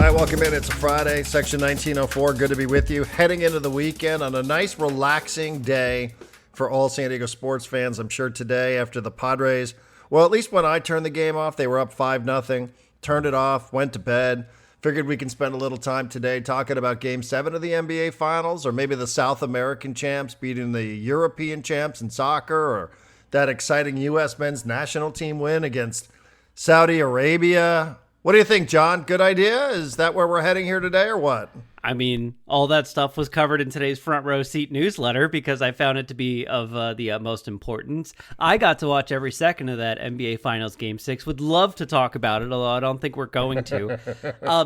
right, welcome in. It's a Friday, Section 1904. Good to be with you. Heading into the weekend on a nice, relaxing day for all San Diego sports fans. I'm sure today after the Padres, well, at least when I turned the game off, they were up 5-0. Turned it off, went to bed. Figured we can spend a little time today talking about Game 7 of the NBA Finals, or maybe the South American champs beating the European champs in soccer, or that exciting U.S. men's national team win against Saudi Arabia. What do you think, John? Good idea? Is that where we're heading here today, or what? I mean, all that stuff was covered in today's Front Row Seat newsletter because I found it to be of the utmost importance. I got to watch every second of that NBA Finals Game 6. Would love to talk about it, although I don't think we're going to.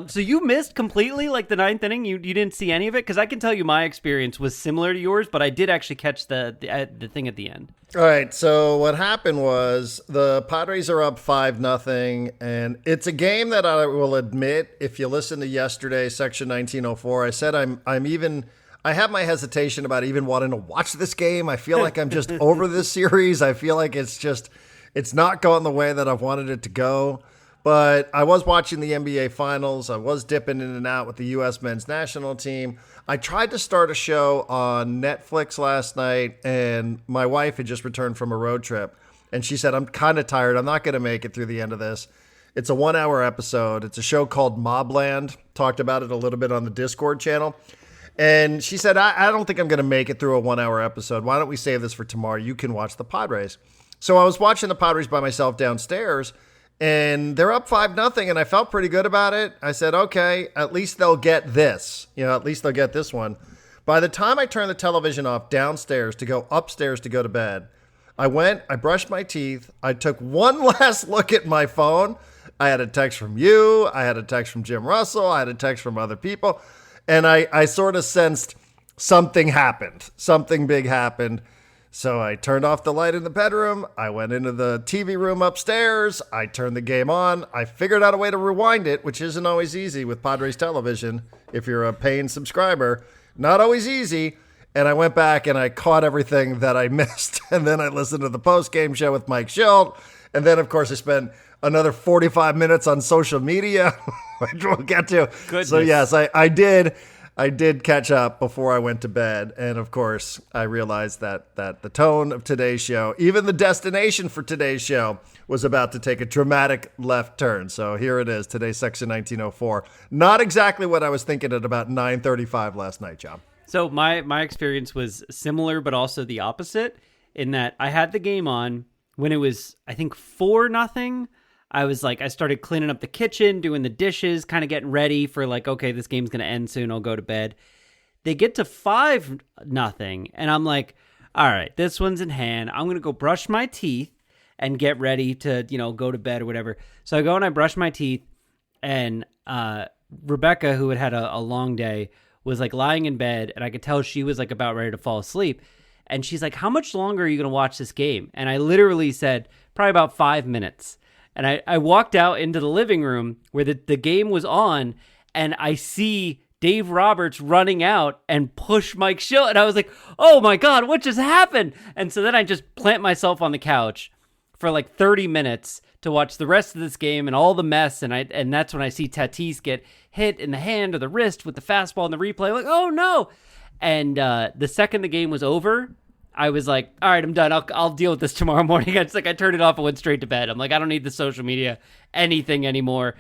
So you missed completely, like, the ninth inning? You didn't see any of it? Because I can tell you my experience was similar to yours, but I did actually catch the thing at the end. All right, so what happened was the Padres are up 5-0, and it's a game that I will admit, if you listen to yesterday's Section 1904, I said I have my hesitation about even wanting to watch this game. I feel like I'm just over this series. I feel like it's not going the way that I've wanted it to go. But I was watching the NBA Finals. I was dipping in and out with the U.S. men's national team. I tried to start a show on Netflix last night, and my wife had just returned from a road trip. And she said, I'm kind of tired. I'm not going to make it through the end of this. It's a 1-hour episode. It's a show called Mobland. Talked about it a little bit on the Discord channel. And she said, I don't think I'm going to make it through a 1-hour episode. Why don't we save this for tomorrow? You can watch the Padres. So I was watching the Padres by myself downstairs, and they're up 5-0, and I felt pretty good about it. I said, okay, at least they'll get this. At least they'll get this one. By the time I turned the television off downstairs to go upstairs to go to bed, I brushed my teeth. I took one last look at my phone. I had a text from you. I had a text from Jim Russell. I had a text from other people. And I sort of sensed something happened. Something big happened. So I turned off the light in the bedroom. I went into the TV room upstairs. I turned the game on. I figured out a way to rewind it, which isn't always easy with Padres television. If you're a paying subscriber, not always easy. And I went back and I caught everything that I missed. And then I listened to the post-game show with Mike Shildt. And then, of course, I spent another 45 minutes on social media, which we'll get to. Goodness. So, yes, I did catch up before I went to bed. And, of course, I realized that the tone of today's show, even the destination for today's show, was about to take a dramatic left turn. So here it is, today's Section 1904. Not exactly what I was thinking at about 9:35 last night, John. So my experience was similar, but also the opposite, in that I had the game on when it was, I think, 4-0. I started cleaning up the kitchen, doing the dishes, kind of getting ready for okay, this game's going to end soon. I'll go to bed. They get to 5-0, and I'm like, all right, this one's in hand. I'm going to go brush my teeth and get ready to, go to bed or whatever. So I go and I brush my teeth, and Rebecca, who had a long day, was lying in bed, and I could tell she was about ready to fall asleep. And she's like, how much longer are you going to watch this game? And I literally said, probably about 5 minutes. And I walked out into the living room where the game was on, and I see Dave Roberts running out and push Mike Shildt. And I was like, oh my God, what just happened? And so then I just plant myself on the couch for 30 minutes to watch the rest of this game and all the mess. And that's when I see Tatis get hit in the hand or the wrist with the fastball in the replay. I'm like, oh no. And the second the game was over, I was like, all right, I'm done. I'll deal with this tomorrow morning. I turned it off and went straight to bed. I'm like, I don't need the social media, anything anymore.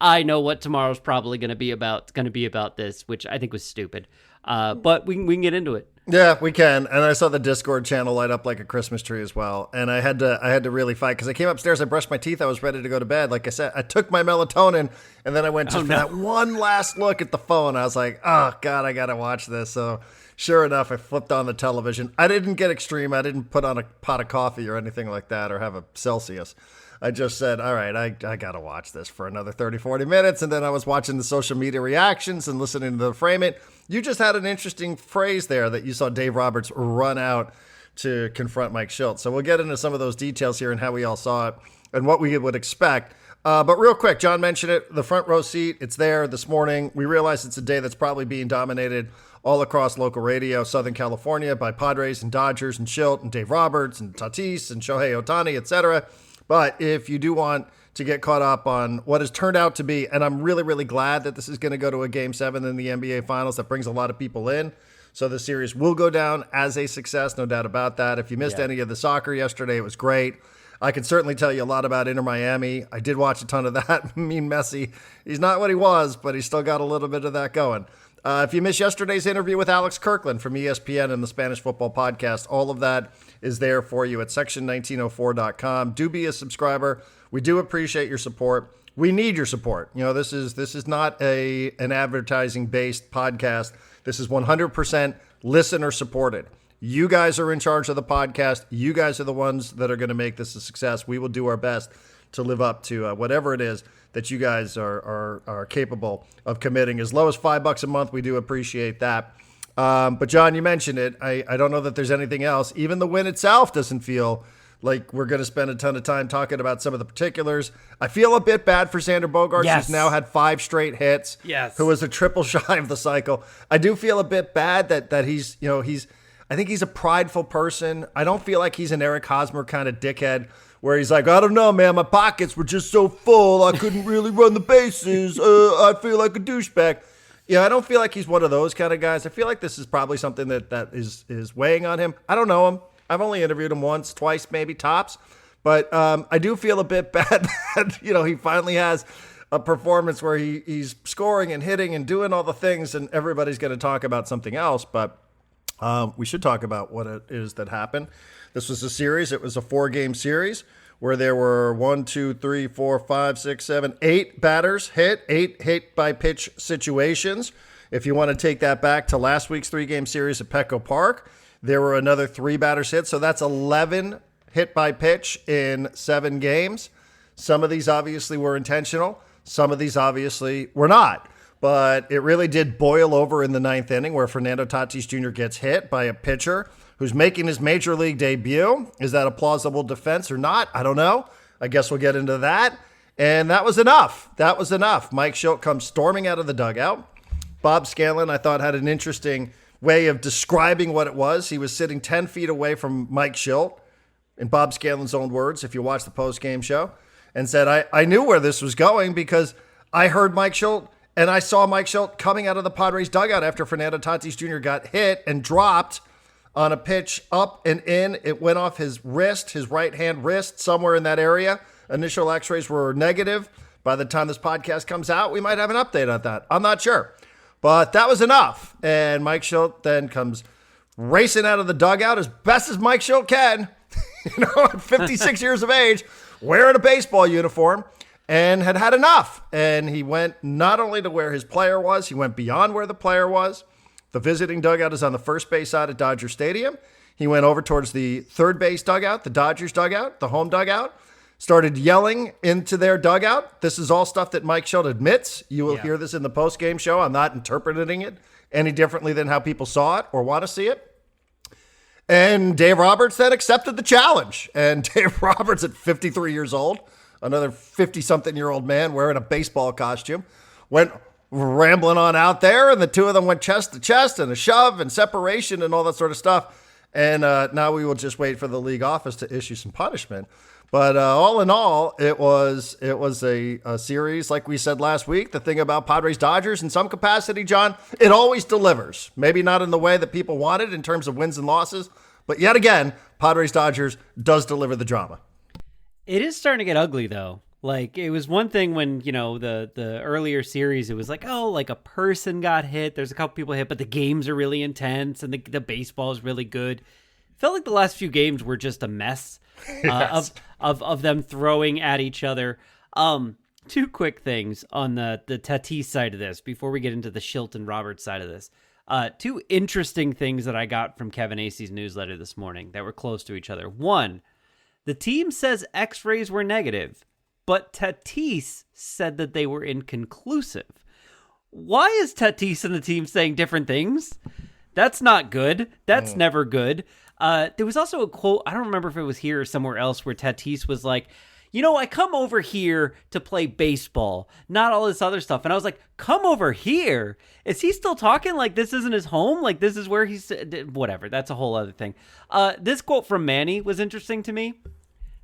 I know what tomorrow's probably going to be about. It's going to be about this, which I think was stupid. But we can get into it. Yeah, we can. And I saw the Discord channel light up like a Christmas tree as well. And I had to really fight because I came upstairs, I brushed my teeth, I was ready to go to bed. Like I said, I took my melatonin, and then I went for that one last look at the phone. I was like, oh God, I got to watch this. So sure enough, I flipped on the television. I didn't get extreme. I didn't put on a pot of coffee or anything like that or have a Celsius. I just said, all right, I got to watch this for another 30, 40 minutes. And then I was watching the social media reactions and listening to the Frame It. You just had an interesting phrase there that you saw Dave Roberts run out to confront Mike Shildt. So we'll get into some of those details here and how we all saw it and what we would expect. But real quick, John mentioned it, the front row seat, it's there this morning. We realize it's a day that's probably being dominated all across local radio, Southern California, by Padres and Dodgers and Shildt and Dave Roberts and Tatis and Shohei Ohtani, etc. But if you do want to get caught up on what has turned out to be, and I'm really, really glad that this is going to go to a Game 7 in the NBA Finals. That brings a lot of people in. So the series will go down as a success, no doubt about that. If you missed any of the soccer yesterday, it was great. I can certainly tell you a lot about Inter Miami. I did watch a ton of that. Mean Messi, he's not what he was, but he's still got a little bit of that going. If you missed yesterday's interview with Alex Kirkland from ESPN and the Spanish Football Podcast, all of that is there for you at section1904.com. Do be a subscriber. We do appreciate your support. We need your support. You know, this is not an advertising-based podcast. This is 100% listener supported. You guys are in charge of the podcast. You guys are the ones that are going to make this a success. We will do our best to live up to whatever it is that you guys are capable of committing. As low as $5 a month, we do appreciate that. But John, you mentioned it. I don't know that there's anything else. Even the win itself doesn't feel like we're going to spend a ton of time talking about some of the particulars. I feel a bit bad for Xander Bogaerts, who's now had 5 straight hits, who was a triple shy of the cycle. I do feel a bit bad that he's, I think he's a prideful person. I don't feel like he's an Eric Hosmer kind of dickhead where he's like, I don't know, man, my pockets were just so full, I couldn't really run the bases. I feel like a douchebag. Yeah, I don't feel like he's one of those kind of guys. I feel like this is probably something that is weighing on him. I don't know him. I've only interviewed him once, twice, maybe tops. But I do feel a bit bad that, he finally has a performance where he's scoring and hitting and doing all the things, and everybody's going to talk about something else. But we should talk about what it is that happened. This was a series. It was a 4-game series where there were 8 batters hit, 8 hit by pitch situations. If you want to take that back to last week's 3-game series at Petco Park, there were another 3 batters hit. So that's 11 hit by pitch in 7 games. Some of these obviously were intentional. Some of these obviously were not. But it really did boil over in the 9th inning where Fernando Tatis Jr. gets hit by a pitcher who's making his major league debut. Is that a plausible defense or not? I don't know. I guess we'll get into that. And that was enough. That was enough. Mike Shildt comes storming out of the dugout. Bob Scanlon, I thought, had an interesting way of describing what it was. He was sitting 10 feet away from Mike Shildt, in Bob Scanlon's own words, if you watch the post-game show, and said, I knew where this was going because I heard Mike Shildt and I saw Mike Shildt coming out of the Padres dugout after Fernando Tatis Jr. got hit and dropped on a pitch up and in. It went off his wrist, his right-hand wrist, somewhere in that area. Initial x-rays were negative. By the time this podcast comes out, we might have an update on that. I'm not sure. But that was enough. And Mike Shildt then comes racing out of the dugout as best as Mike Shildt can, at 56 years of age, wearing a baseball uniform, and had enough. And he went not only to where his player was, he went beyond where the player was. The visiting dugout is on the first base side at Dodger Stadium. He went over towards the third base dugout, the Dodgers dugout, the home dugout, started yelling into their dugout. This is all stuff that Mike Shildt admits. You will hear this in the post-game show. I'm not interpreting it any differently than how people saw it or want to see it. And Dave Roberts then accepted the challenge. And Dave Roberts, at 53 years old, another 50-something-year-old man wearing a baseball costume, went rambling on out there, and the two of them went chest to chest and a shove and separation and all that sort of stuff. And now we will just wait for the league office to issue some punishment. But all in all, it was a series, like we said last week. The thing about Padres-Dodgers, in some capacity, John, it always delivers. Maybe not in the way that people wanted in terms of wins and losses, but yet again, Padres-Dodgers does deliver the drama. It is starting to get ugly, though. Like, it was one thing when, the earlier series, it was like, like a person got hit. There's a couple people hit, but the games are really intense and the baseball is really good. Felt like the last few games were just a mess. Yes. Of them throwing at each other. Two quick things on the Tatis side of this before we get into the Shildt and Roberts side of this. Two interesting things that I got from Kevin Acey's newsletter this morning that were close to each other. One, the team says x-rays were negative, but Tatis said that they were inconclusive. Why is Tatis and the team saying different things? That's not good. That's never good. There was also a quote, I don't remember if it was here or somewhere else, where Tatis was like, I come over here to play baseball, not all this other stuff. And I was like, come over here? Is he still talking like this isn't his home? Like this is where he's, whatever. That's a whole other thing. This quote from Manny was interesting to me.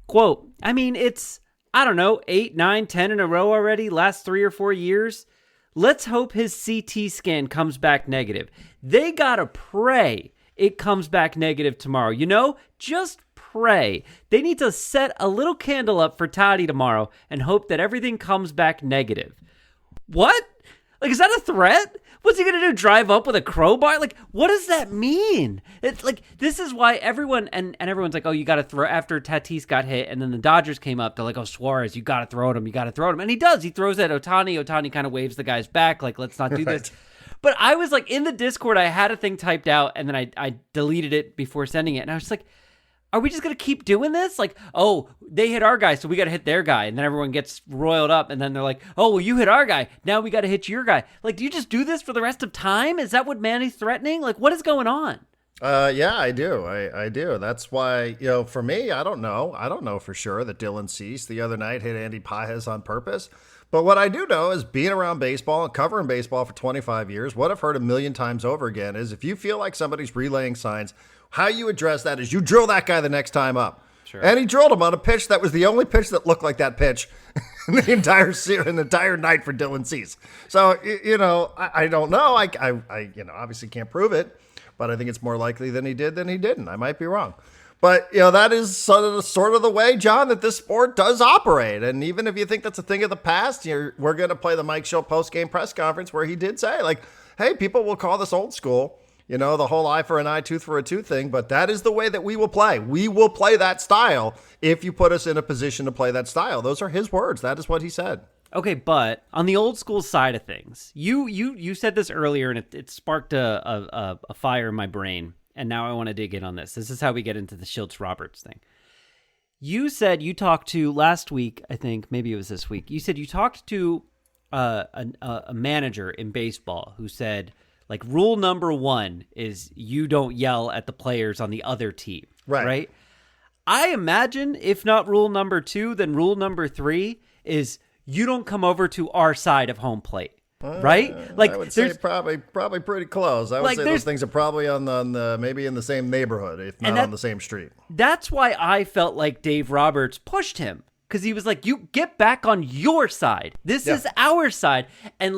Quote, it's I don't know, 8, 9, 10 in a row already, last 3 or 4 years. Let's hope his CT scan comes back negative. They gotta pray it comes back negative tomorrow. Just pray. They need to set a little candle up for Toddy tomorrow and hope that everything comes back negative. What? Is that a threat? What's he going to do? Drive up with a crowbar? What does that mean? It's this is why everyone, and everyone's like, oh, you got to throw, after Tatis got hit, and then the Dodgers came up, they're like, oh, Suarez, you got to throw at him, And he does. He throws at Ohtani. Ohtani kind of waves the guy's back, let's not do this. But I was in the Discord, I had a thing typed out, and then I deleted it before sending it, and I was just are we just going to keep doing this? Oh, they hit our guy, so we got to hit their guy. And then everyone gets roiled up. And then they're like, oh, well, you hit our guy. Now we got to hit your guy. Do you just do this for the rest of time? Is that what Manny's threatening? What is going on? Yeah, I do. I do. That's why, for me, I don't know. I don't know for sure that Dylan Cease the other night hit Andy Pages on purpose. But what I do know is being around baseball and covering baseball for 25 years, what I've heard a million times over again is if you feel like somebody's relaying signs, how you address that is you drill that guy the next time up. Sure. And he drilled him on a pitch that was the only pitch that looked like that pitch in the entire night for Dylan Cease. So, I don't know. I obviously can't prove it, but I think it's more likely than he did than he didn't. I might be wrong. But, that is sort of the way, John, that this sport does operate. And even if you think that's a thing of the past, we're going to play the Mike Shildt post-game press conference where he did say, hey, people will call this old school. The whole eye for an eye, tooth for a tooth thing, but that is the way that we will play. We will play that style if you put us in a position to play that style. Those are his words. That is what he said. Okay, but on the old school side of things, you said this earlier, and it sparked a fire in my brain, and now I want to dig in on this. This is how we get into the Shildt-Roberts thing. You said you talked to, last week, I think, maybe it was this week, you said you talked to a manager in baseball who said, rule number 1 is you don't yell at the players on the other team. Right? I imagine if not rule number 2, then rule number 3 is you don't come over to our side of home plate. Right? I would say probably pretty close. I would say those things are probably on the maybe in the same neighborhood, if not on the same street. That's why I felt like Dave Roberts pushed him, because he was like, you get back on your side. This is our side. And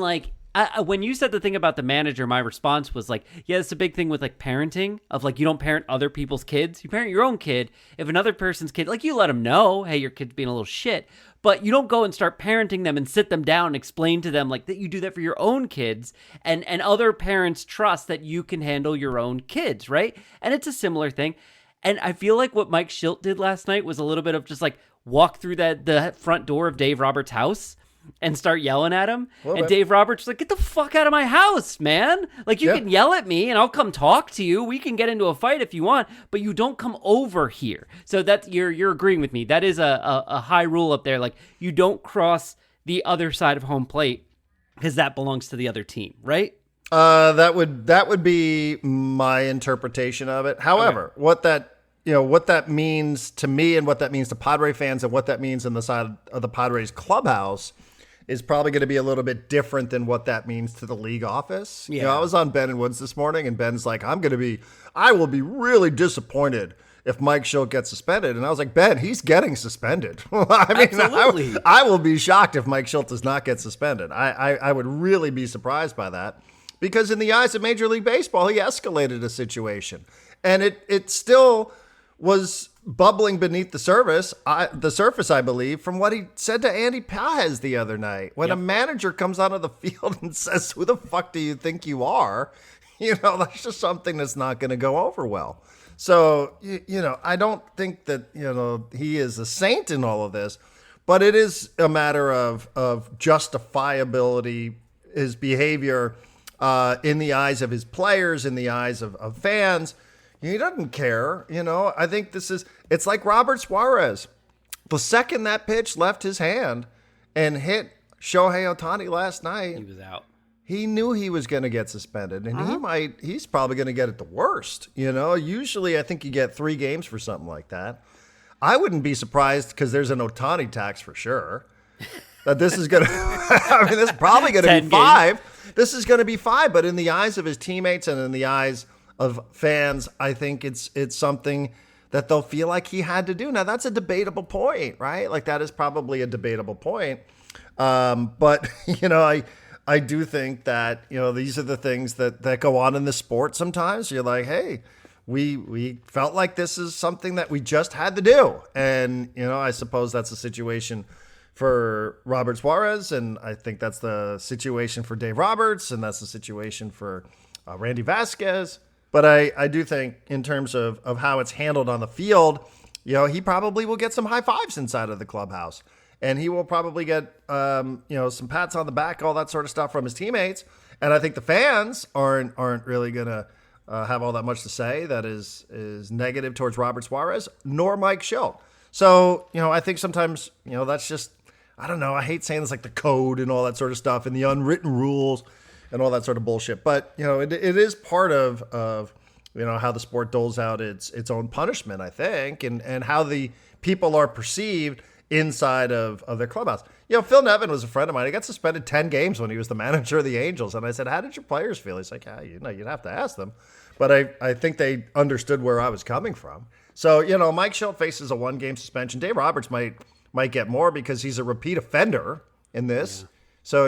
when you said the thing about the manager, my response was yeah, it's a big thing with parenting of you don't parent other people's kids. You parent your own kid. If another person's kid, you let them know, hey, your kid's being a little shit, but you don't go and start parenting them and sit them down and explain to them that you do that for your own kids, and other parents trust that you can handle your own kids, right? And it's a similar thing. And I feel like what Mike Shildt did last night was a little bit of just walk through the front door of Dave Roberts' house and start yelling at him. And Dave Roberts was get the fuck out of my house, man. You can yell at me and I'll come talk to you. We can get into a fight if you want, but you don't come over here. So that's, you're agreeing with me. That is a high rule up there. You don't cross the other side of home plate because that belongs to the other team, right? That would be my interpretation of it. However, what that means to me and what that means to Padre fans and what that means in the side of the Padres clubhouse is probably going to be a little bit different than what that means to the league office. Yeah. I was on Ben and Woods this morning, and Ben's like, I will be really disappointed if Mike Shildt gets suspended. And I was like, Ben, he's getting suspended. Absolutely. I will be shocked if Mike Shildt does not get suspended. I would really be surprised by that, because in the eyes of Major League Baseball, he escalated a situation, and it still was bubbling beneath the surface, I believe, from what he said to Andy Pages the other night. When a manager comes onto the field and says, who the fuck do you think you are? That's just something that's not going to go over well. So, I don't think that, he is a saint in all of this, but it is a matter of justifiability, his behavior in the eyes of his players, in the eyes of fans. He doesn't care. I think it's like Robert Suarez. The second that pitch left his hand and hit Shohei Ohtani last night, he was out. He knew he was going to get suspended, and he's probably going to get it the worst. Usually I think you get 3 games for something like that. I wouldn't be surprised, because there's an Ohtani tax for sure, that this is going to, this is probably going to be 5. Games. This is going to be 5, but in the eyes of his teammates and in the eyes of fans, I think it's something that they'll feel like he had to do. Now, that's a debatable point, right? Like, that is probably a debatable point. But, I do think that, these are the things that go on in the sport sometimes. You're like, hey, we felt like this is something that we just had to do. And, I suppose that's a situation for Robert Suarez, and I think that's the situation for Dave Roberts, and that's the situation for Randy Vasquez. But I do think in terms of how it's handled on the field, he probably will get some high fives inside of the clubhouse. And he will probably get, some pats on the back, all that sort of stuff from his teammates. And I think the fans aren't really going to have all that much to say that is negative towards Robert Suarez, nor Mike Shildt. So, I think sometimes, that's just, I don't know. I hate saying this, like the code and all that sort of stuff and the unwritten rules and all that sort of bullshit. But, it is part of how the sport doles out its own punishment, I think, and how the people are perceived inside of their clubhouse. Phil Nevin was a friend of mine. He got suspended 10 games when he was the manager of the Angels. And I said, how did your players feel? He's like, you'd have to ask them. But I think they understood where I was coming from. So, Mike Shildt faces a 1-game suspension. Dave Roberts might get more because he's a repeat offender in this. Yeah. So,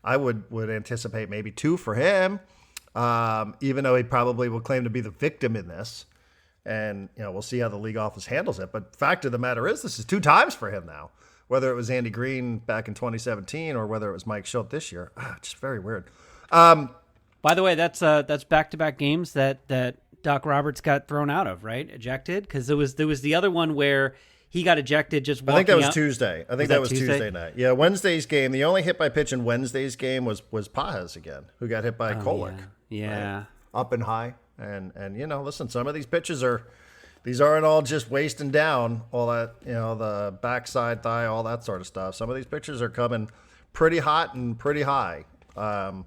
I would anticipate maybe 2 for him, even though he probably will claim to be the victim in this. And, we'll see how the league office handles it. But fact of the matter is, this is 2 times for him now, whether it was Andy Green back in 2017 or whether it was Mike Shildt this year. Just very weird. By the way, that's back-to-back games that Doc Roberts got thrown out of, right? Ejected? Because there was the other one where he got ejected just walking out. I think that was Tuesday. I think that was Tuesday night. Yeah, Wednesday's game. The only hit by pitch in Wednesday's game was Pages again, who got hit by Kolek. Yeah. Right? Up and high. And listen, some of these pitches aren't all just wasting down all that, the backside thigh, all that sort of stuff. Some of these pitches are coming pretty hot and pretty high. Do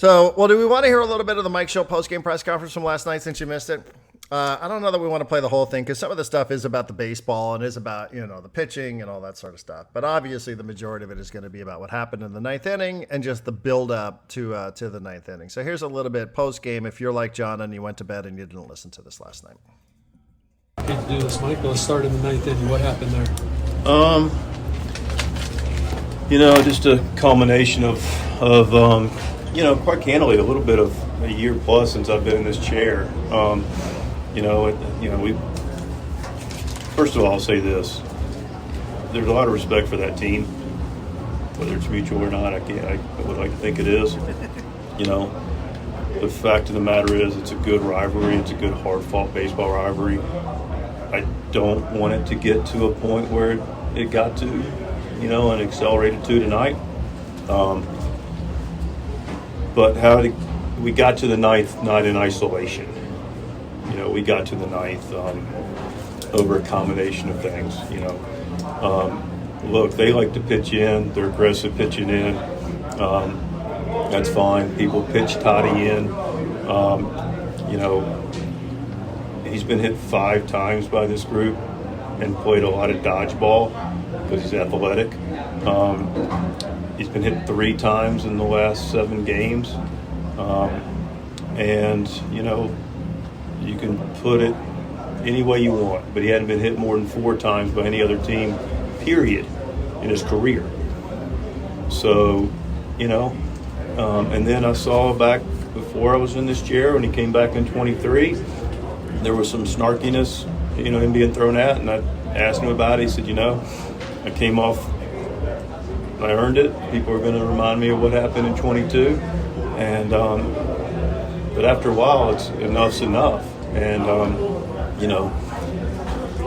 we want to hear a little bit of the Mike Shildt post-game press conference from last night since you missed it? I don't know that we want to play the whole thing because some of the stuff is about the baseball and is about, the pitching and all that sort of stuff. But obviously the majority of it is going to be about what happened in the 9th inning and just the build-up to the 9th inning. So here's a little bit post-game if you're like John and you went to bed and you didn't listen to this last night. Hate to do this, Mike. Let's start in the 9th inning. What happened there? Just a culmination of quite candidly, a little bit of a year plus since I've been in this chair. First of all, I'll say this. There's a lot of respect for that team, whether it's mutual or not. I would like to think it is. The fact of the matter is it's a good rivalry. It's a good, hard-fought baseball rivalry. I don't want it to get to a point where it got to, and accelerated to tonight. But we got to the 9th not in isolation. We got to the 9th over a combination of things. Look, they like to pitch in. They're aggressive pitching in. That's fine. People pitch Toddy in. He's been hit 5 times by this group and played a lot of dodgeball because he's athletic. He's been hit 3 times in the last 7 games. You can put it any way you want, but he hadn't been hit more than 4 times by any other team, period, in his career. So, and then I saw back before I was in this chair when he came back in 23, there was some snarkiness, him being thrown at, and I asked him about it. He said, I came off, I earned it. People are going to remind me of what happened in 22. And, but after a while, enough's enough. And,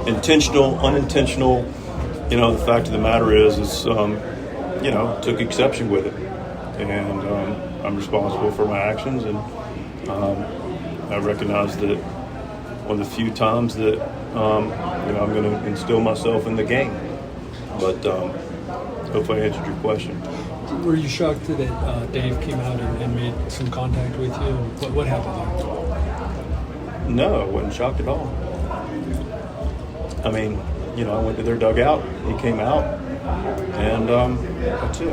intentional, unintentional, the fact of the matter is, took exception with it. And I'm responsible for my actions. And I recognize that one of the few times that, I'm going to instill myself in the game. But hopefully I answered your question. Were you shocked that Dave came out and made some contact with you? What happened there? No, I wasn't shocked at all. I mean, I went to their dugout. He came out, and that's it.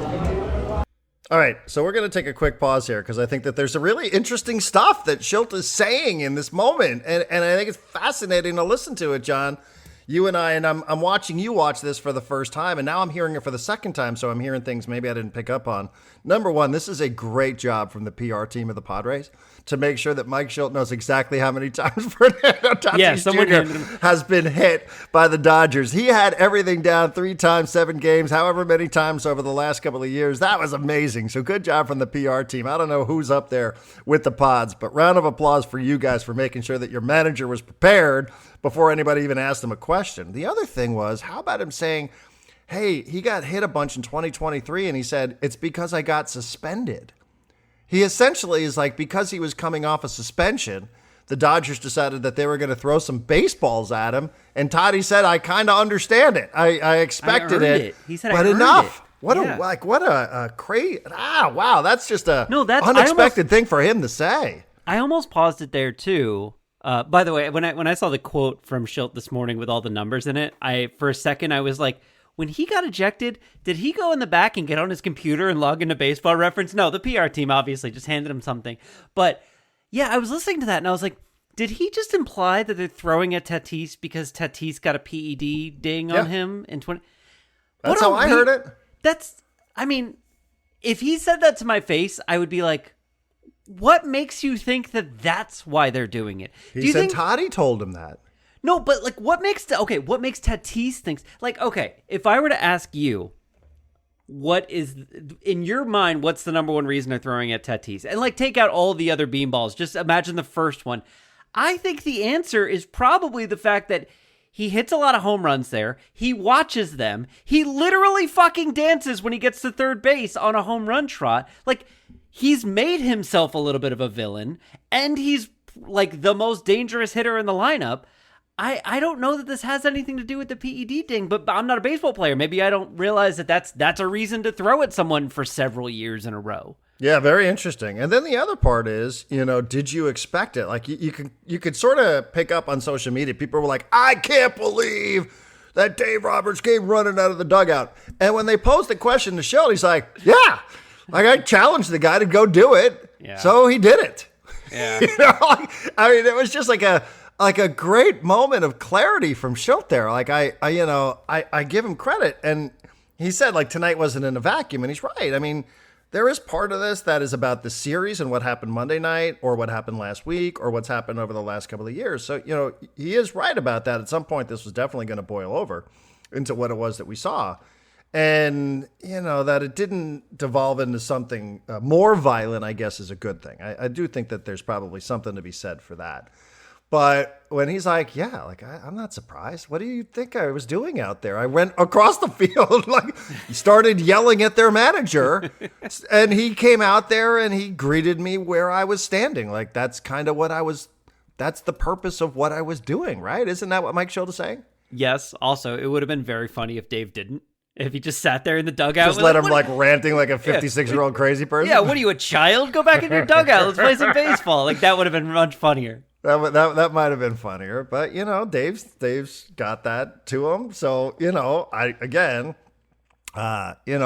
All right, so we're going to take a quick pause here because I think that there's a really interesting stuff that Shildt is saying in this moment, and I think it's fascinating to listen to it, John. You and I'm watching you watch this for the first time, and now I'm hearing it for the second time, so I'm hearing things maybe I didn't pick up on. Number one, this is a great job from the PR team of the Padres to make sure that Mike Shildt knows exactly how many times Fernando Tatis Jr. has been hit by the Dodgers. He had everything down 3 times, 7 games, however many times over the last couple of years. That was amazing. So good job from the PR team. I don't know who's up there with the Pods, but round of applause for you guys for making sure that your manager was prepared before anybody even asked him a question. The other thing was, how about him saying, hey, he got hit a bunch in 2023, and he said, it's because I got suspended. He essentially is like, because he was coming off a suspension, the Dodgers decided that they were going to throw some baseballs at him, and Toddy said, I kind of understand it. I expected it. He said, but I enough. What a crazy, wow, that's just a that's unexpected thing for him to say. I almost paused it there too. By the way, when I saw the quote from Shildt this morning with all the numbers in it, for a second I was like, when he got ejected, did he go in the back and get on his computer and log into Baseball Reference? No, the PR team obviously just handed him something. But yeah, I was listening to that and I was like, did he just imply that they're throwing at Tatis because Tatis got a PED ding on him in 20? That's how I heard it. If he said that to my face, I would be like, what makes you think that that's why they're doing it? He said Toddy told him that. No, but like, what makes Tatis think? Like, okay, if I were to ask you, what is in your mind? What's the number one reason they're throwing at Tatis? And like, take out all the other beanballs. Just imagine the first one. I think the answer is probably the fact that he hits a lot of home runs there. He watches them. He literally fucking dances when he gets to third base on a home run trot. Like, he's made himself a little bit of a villain, and he's like the most dangerous hitter in the lineup. I don't know that this has anything to do with the PED ding, but I'm not a baseball player. Maybe I don't realize that that's a reason to throw at someone for several years in a row. Yeah, very interesting. And then the other part is, did you expect it? Like you could sort of pick up on social media. People were like, I can't believe that Dave Roberts came running out of the dugout. And when they posed the question to Shildt, he's like, yeah, like I challenged the guy to go do it. Yeah. So he did it. Yeah. It was just like a great moment of clarity from Shildt there. Like I give him credit, and he said like tonight wasn't in a vacuum, and he's right. I mean, there is part of this that is about the series and what happened Monday night, or what happened last week, or what's happened over the last couple of years. So he is right about that. At some point, this was definitely going to boil over into what it was that we saw, and that it didn't devolve into something more violent, I guess, is a good thing. I do think that there's probably something to be said for that. But when he's like, yeah, like I'm not surprised. What do you think I was doing out there? I went across the field, like started yelling at their manager, and he came out there and he greeted me where I was standing. Like that's kind of that's the purpose of what I was doing, right? Isn't that what Mike Shildt is saying? Yes. Also, it would have been very funny if Dave didn't. If he just sat there in the dugout. Just let him ranting like a 56-year-old crazy person? Yeah, what are you, a child? Go back in your dugout. Let's play some baseball. Like, that would have been much funnier. That might have been funnier. But, Dave's got that to him. So,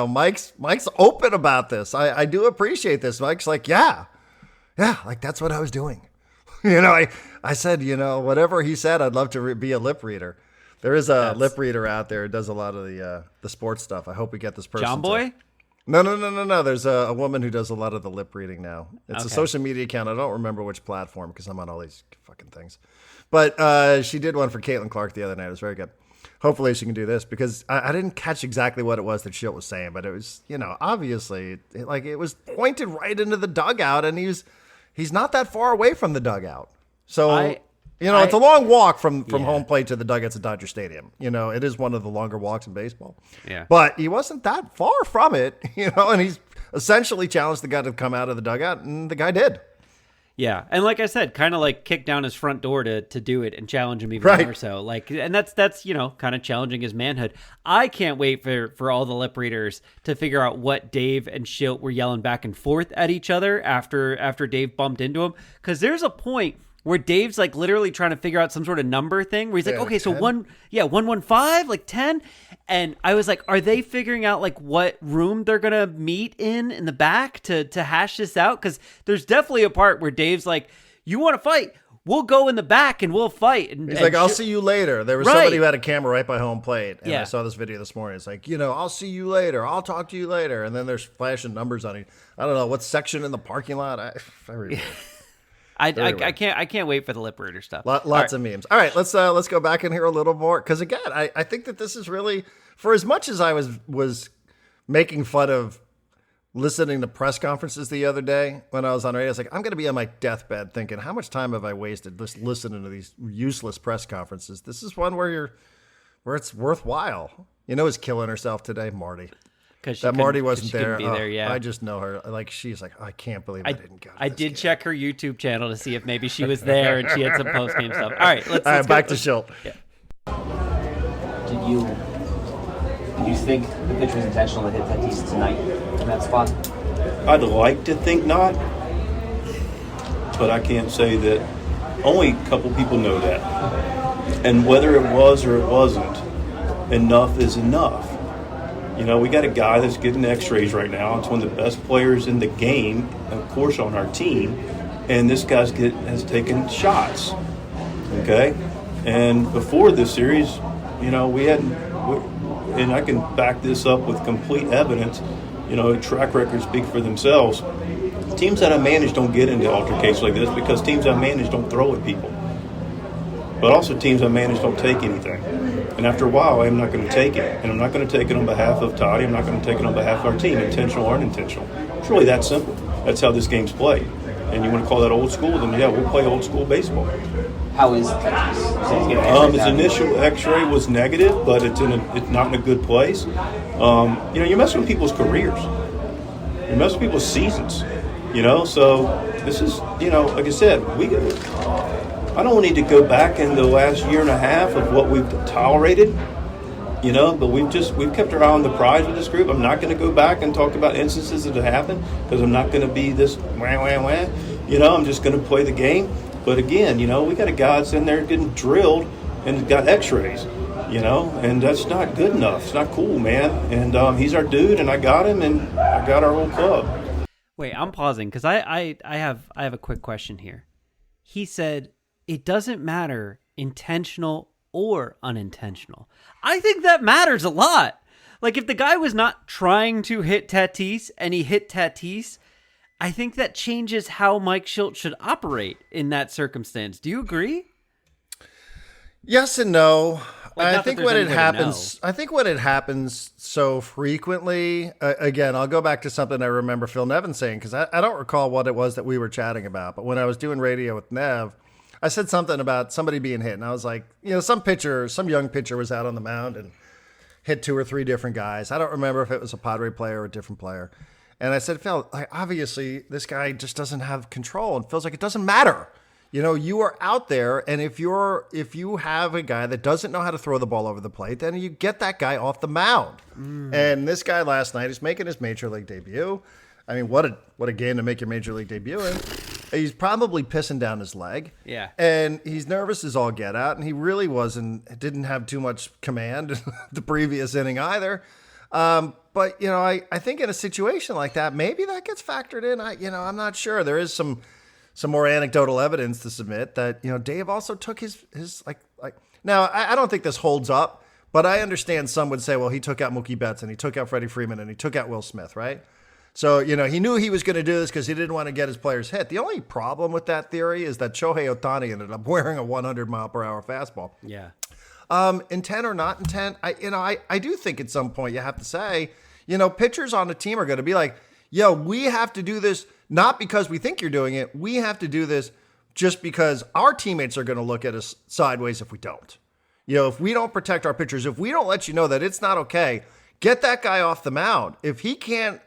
Mike's open about this. I do appreciate this. Mike's like, yeah, like that's what I was doing. I said, whatever he said, I'd love to be a lip reader. There is a lip reader out there who does a lot of the sports stuff. I hope we get this person. John Boy? No. There's a woman who does a lot of the lip reading now. It's a social media account. I don't remember which platform because I'm on all these fucking things. But she did one for Caitlin Clark the other night. It was very good. Hopefully she can do this because I didn't catch exactly what it was that Shildt was saying, but it was, obviously it was pointed right into the dugout, and he's not that far away from the dugout. So it's a long walk from home plate to the dugouts at Dodger Stadium. It is one of the longer walks in baseball. Yeah. But he wasn't that far from it, and he's essentially challenged the guy to come out of the dugout, and the guy did. Yeah. And like I said, kind of like kick down his front door to do it and challenge him even more so. And that's kind of challenging his manhood. I can't wait for all the lip readers to figure out what Dave and Shildt were yelling back and forth at each other after Dave bumped into him. Because there's a point where Dave's like literally trying to figure out some sort of number thing where he's like, Yeah, okay, so 10? 115, like 10. And I was like, are they figuring out like what room they're going to meet in the back to hash this out? Cause there's definitely a part where Dave's like, you want to fight? We'll go in the back and we'll fight. And, He's like, I'll see you later. There was Right. somebody who had a camera right by home plate. And Yeah. I saw this video this morning. It's like, I'll see you later. I'll talk to you later. And then there's flashing numbers on it. I don't know what section in the parking lot. I can't wait for the lip reader stuff. Lots of memes. All right, let's go back in here a little more. Because again, I think that this is really, for as much as I was making fun of listening to press conferences the other day when I was on radio, I was like, I'm going to be on my deathbed thinking, how much time have I wasted just listening to these useless press conferences? This is one where it's worthwhile. Who's killing herself today? Marty. Because Marty wasn't there. Be there, yeah. I just know her. Like, she's like, I can't believe I didn't go to I this did game. check her YouTube channel to see if maybe she was there and she had some post game stuff. All right, let's All right, go. back to Shildt. Yeah. Did you think the pitch was intentional to hit Tatis tonight in that spot? I'd like to think not, but I can't say that. Only a couple people know that. And whether it was or it wasn't, enough is enough. We got a guy that's getting x-rays right now. It's one of the best players in the game, of course, on our team. And this guy's has taken shots. Okay? And before this series, we hadn't, and I can back this up with complete evidence, track records speak for themselves. Teams that I manage don't get into altercations like this because teams I manage don't throw at people. But also teams I manage don't take anything. And after a while, I'm not going to take it. And I'm not going to take it on behalf of Toddy. I'm not going to take it on behalf of our team, intentional or unintentional. It's really that simple. That's how this game's played. And you want to call that old school, then yeah, we'll play old school baseball. How is Tatis? His initial X-ray was negative, but it's not in a good place. You're messing with people's careers. You're messing with people's seasons. So this is, like I said, I don't need to go back in the last year and a half of what we've tolerated, but we've kept our eye on the prize with this group. I'm not going to go back and talk about instances that have happened because I'm not going to be this wah. I'm just going to play the game. But again, we got a guy that's in there getting drilled and got x-rays, and that's not good enough. It's not cool, man. And he's our dude, and I got him, and I got our whole club. Wait, I'm pausing because I have a quick question here. He said it doesn't matter intentional or unintentional. I think that matters a lot. Like if the guy was not trying to hit Tatis and he hit Tatis, I think that changes how Mike Shildt should operate in that circumstance. Do you agree? Yes and no. Like, I not that think there's when any it way to happens, I think when it happens so frequently, again, I'll go back to something I remember Phil Nevin saying, because I don't recall what it was that we were chatting about. But when I was doing radio with Nev, I said something about somebody being hit. And I was like, some young pitcher was out on the mound and hit 2 or 3 different guys. I don't remember if it was a Padre player or a different player. And I said, Phil, obviously this guy just doesn't have control. And Phil's like, it doesn't matter. You are out there, and if you have a guy that doesn't know how to throw the ball over the plate, then you get that guy off the mound. And this guy last night is making his major league debut. I mean, what a game to make your major league debut in. He's probably pissing down his leg. Yeah. And he's nervous as all get out, and he really didn't have too much command the previous inning either. But I think in a situation like that, maybe that gets factored in. I'm not sure. There is some more anecdotal evidence to submit that, Dave also took his now I don't think this holds up, but I understand some would say, well, he took out Mookie Betts and he took out Freddie Freeman and he took out Will Smith, right? So, he knew he was going to do this because he didn't want to get his players hit. The only problem with that theory is that Shohei Ohtani ended up wearing a 100-mile-per-hour fastball. Yeah. Intent or not intent, I do think at some point you have to say, pitchers on the team are going to be like, yo, we have to do this not because we think you're doing it. We have to do this just because our teammates are going to look at us sideways if we don't. If we don't protect our pitchers, if we don't let you know that it's not okay, get that guy off the mound. If he can't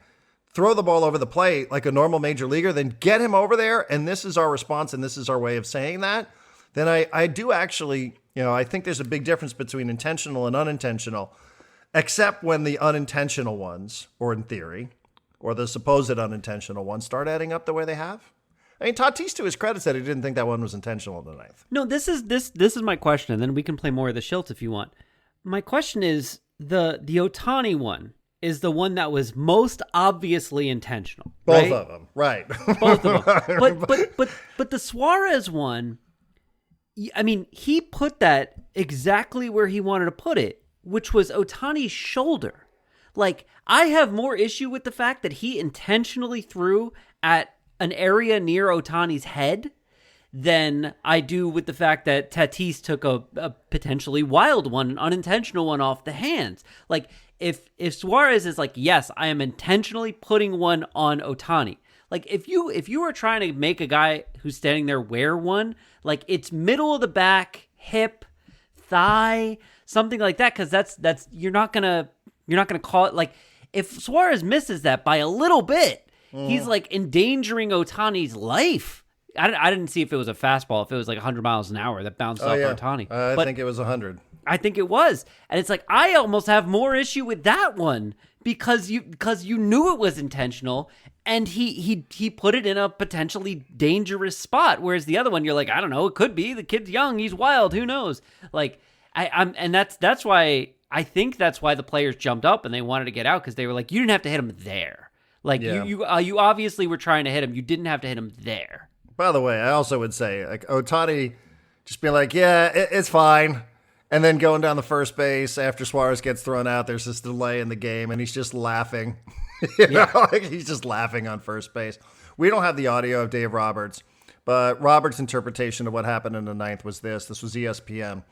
throw the ball over the plate like a normal major leaguer, then get him over there. And this is our response. And this is our way of saying that. Then I do actually, I think there's a big difference between intentional and unintentional, except when the unintentional ones, or in theory, or the supposed unintentional ones start adding up the way they have. I mean, Tatis, to his credit, said he didn't think that one was intentional in the ninth. No, this is my question, and then we can play more of the Shildt if you want. My question is the Ohtani one is the one that was most obviously intentional. Both of them, right? Both of them. But the Suarez one, I mean, he put that exactly where he wanted to put it, which was Ohtani's shoulder. Like, I have more issue with the fact that he intentionally threw at an area near Ohtani's head than I do with the fact that Tatis took a potentially wild one, an unintentional one off the hands. Like, if Suarez is like, yes, I am intentionally putting one on Ohtani. Like, if you are trying to make a guy who's standing there wear one, like, it's middle of the back, hip, thigh, something like that, because that's you're not gonna call it. Like, if Suarez misses that by a little bit, he's like endangering Ohtani's life. I didn't see if it was a fastball, if it was like 100 miles an hour that bounced off Ohtani. I think it was 100. I think it was. And it's like, I almost have more issue with that one because you knew it was intentional and he put it in a potentially dangerous spot. Whereas the other one, you're like, I don't know, it could be. The kid's young, he's wild, who knows? Like, and that's why I think that's why the players jumped up and they wanted to get out, because they were like, you didn't have to hit him there. Like, you obviously were trying to hit him. You didn't have to hit him there. By the way, I also would say, like, Ohtani just being like, yeah, it's fine. And then going down the first base after Suarez gets thrown out, there's this delay in the game, and he's just laughing. you know, like, he's just laughing on first base. We don't have the audio of Dave Roberts, but Roberts' interpretation of what happened in the ninth was this. This was ESPN.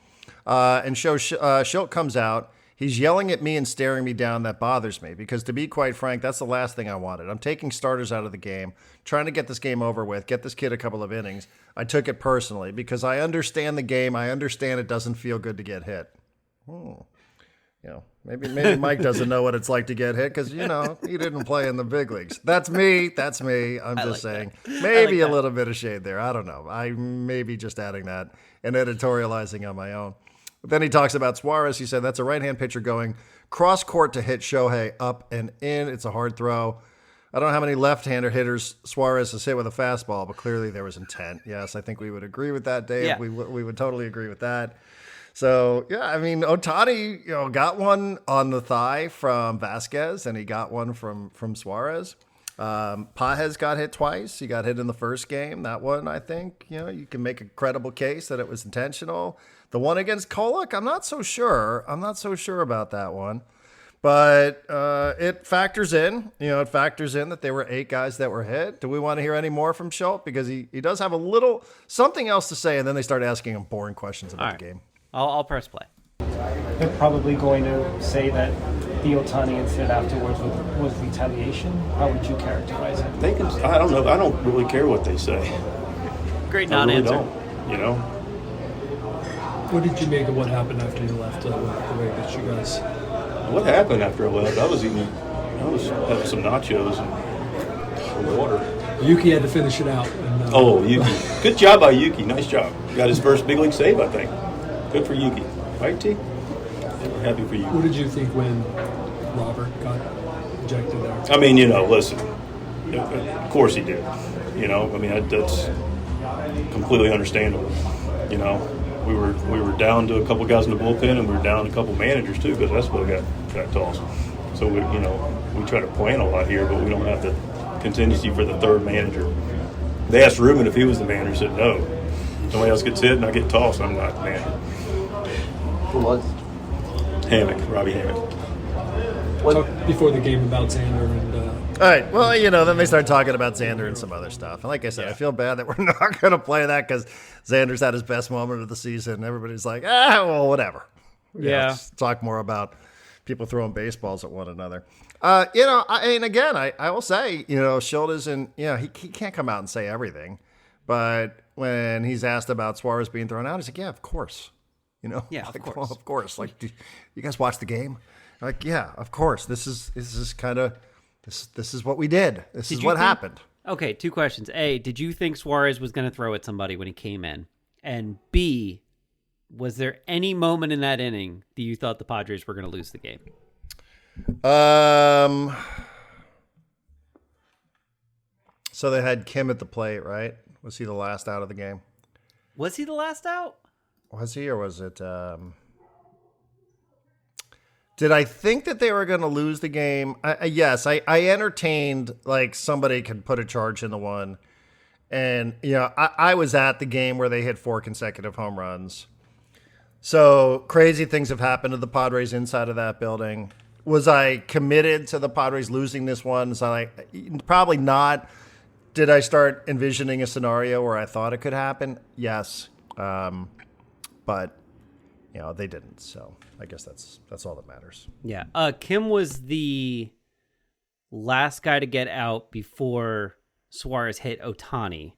And Shildt comes out. He's yelling at me and staring me down. That bothers me because, to be quite frank, that's the last thing I wanted. I'm taking starters out of the game, trying to get this game over with, get this kid a couple of innings. I took it personally because I understand the game. I understand it doesn't feel good to get hit. You know, maybe Mike doesn't know what it's like to get hit because, you know, he didn't play in the big leagues. That's me. I'm just saying. Maybe a little bit of shade there. I don't know. I may be just adding that and editorializing on my own. But then he talks about Suarez. He said that's a right-hand pitcher going cross-court to hit Shohei up and in. It's a hard throw. I don't know how many left-hander hitters Suarez has hit with a fastball, but clearly there was intent. Yes, I think we would agree with that, Dave. Yeah. We would totally agree with that. So, yeah, I mean, Ohtani, you know, got one on the thigh from Vasquez, and he got one from Suarez. Pages got hit twice. He got hit in the first game. That one, I think, you know, you can make a credible case that it was intentional. The one against Kolek, I'm not so sure. I'm not so sure about that one. But it factors in. You know, it factors in that there were 8 guys that were hit. Do we want to hear any more from Shildt? Because he does have a little something else to say, and then they start asking him boring questions about the game. I'll press play. They're probably going to say that the Ohtani incident afterwards was retaliation. How would you characterize it? I don't know. I don't really care what they say. Great non-answer. You know. What did you make of what happened after you left? The way that you guys. What happened after I left? I was having some nachos and some water. Yuki had to finish it out. And, Yuki. Good job by Yuki. Nice job. Got his first big league save, I think. Good for Yuki. Right, T? We're happy for you. What did you think when Robert got ejected there? I mean, you know, listen. Of course he did. You know, I mean, that's completely understandable. You know, we were down to a couple guys in the bullpen, and we were down to a couple managers too, because that's what got tossed. So we try to plan a lot here, but we don't have the contingency for the third manager. They asked Ruben if he was the manager. He said no. Somebody else gets hit and I get tossed. I'm not the manager. Who was? Robbie Hammock. Talk before the game about Xander and. All right. Well, you know, then they start talking about Xander and some other stuff. And like I said, I feel bad that we're not going to play that because Xander's had his best moment of the season. Everybody's like, well, whatever. You know, let's talk more about people throwing baseballs at one another. You know, I mean, again, I will say, you know, Shildt isn't, you know, he can't come out and say everything. But when he's asked about Suarez being thrown out, he's like, yeah, of course. You know, yeah, like, of course. Well, of course. Like, you guys watch the game? Like, yeah, of course. This is kind of this is what we did. This is what happened. Okay, 2 questions. A, did you think Suarez was going to throw at somebody when he came in? And B, was there any moment in that inning that you thought the Padres were going to lose the game? So they had Kim at the plate, right? Was he the last out of the game? Was he the last out? Was he, or was it? Did I think that they were going to lose the game? Yes, I entertained like somebody could put a charge into one. And, I was at the game where they hit 4 consecutive home runs. So crazy things have happened to the Padres inside of that building. Was I committed to the Padres losing this one? So probably not. Did I start envisioning a scenario where I thought it could happen? Yes. But, they didn't. So I guess that's all that matters. Yeah. Kim was the last guy to get out before Suarez hit Ohtani.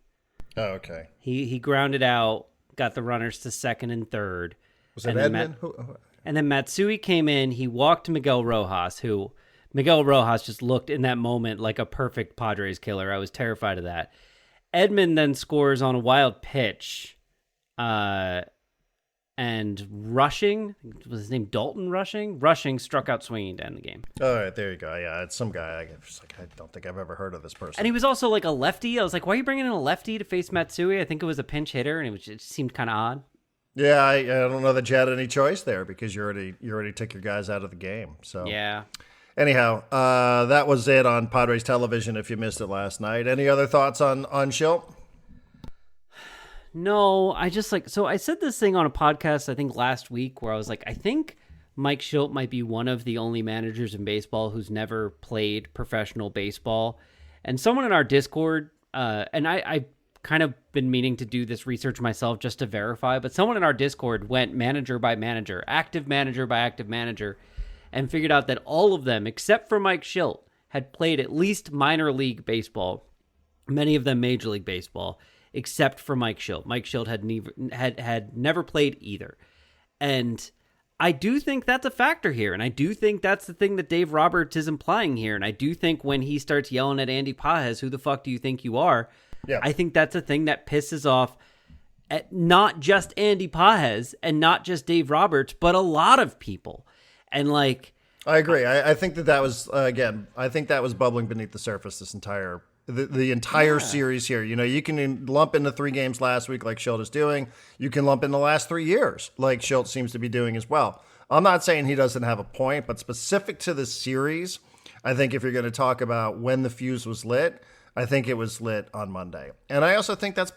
Oh, okay. He grounded out, got the runners to second and third. Was it Edmund? And then Matsui came in. He walked Miguel Rojas, who Miguel Rojas just looked in that moment like a perfect Padres killer. I was terrified of that. Edmund then scores on a wild pitch. And Rushing, was his name Dalton Rushing? Rushing struck out swinging to end the game. All right, there you go. Yeah, it's some guy. I don't think I've ever heard of this person. And he was also like a lefty. I was like, why are you bringing in a lefty to face Matsui? I think it was a pinch hitter, and it seemed kind of odd. Yeah, I don't know that you had any choice there because you already took your guys out of the game. So yeah. Anyhow, that was it on Padres television. If you missed it last night, any other thoughts on Shildt? No, I just so I said this thing on a podcast, I think last week, where I was like, I think Mike Shildt might be one of the only managers in baseball who's never played professional baseball. And someone in our Discord, and I kind of been meaning to do this research myself just to verify, but someone in our Discord went manager by manager, active manager by active manager, and figured out that all of them, except for Mike Shildt, had played at least minor league baseball, many of them Major League Baseball, except for Mike Shildt. Mike Shildt had never played either. And I do think that's a factor here, and I do think that's the thing that Dave Roberts is implying here, and I do think when he starts yelling at Andy Pages, who the fuck do you think you are? Yeah. I think that's a thing that pisses off at not just Andy Pages and not just Dave Roberts, but a lot of people. And I agree. I think that was, again, I think that was bubbling beneath the surface this entire series here. You can lump in the 3 games last week like Shildt is doing. You can lump in the last 3 years like Shildt seems to be doing as well. I'm not saying he doesn't have a point, but specific to this series, I think if you're going to talk about when the fuse was lit, I think it was lit on Monday. And I also think that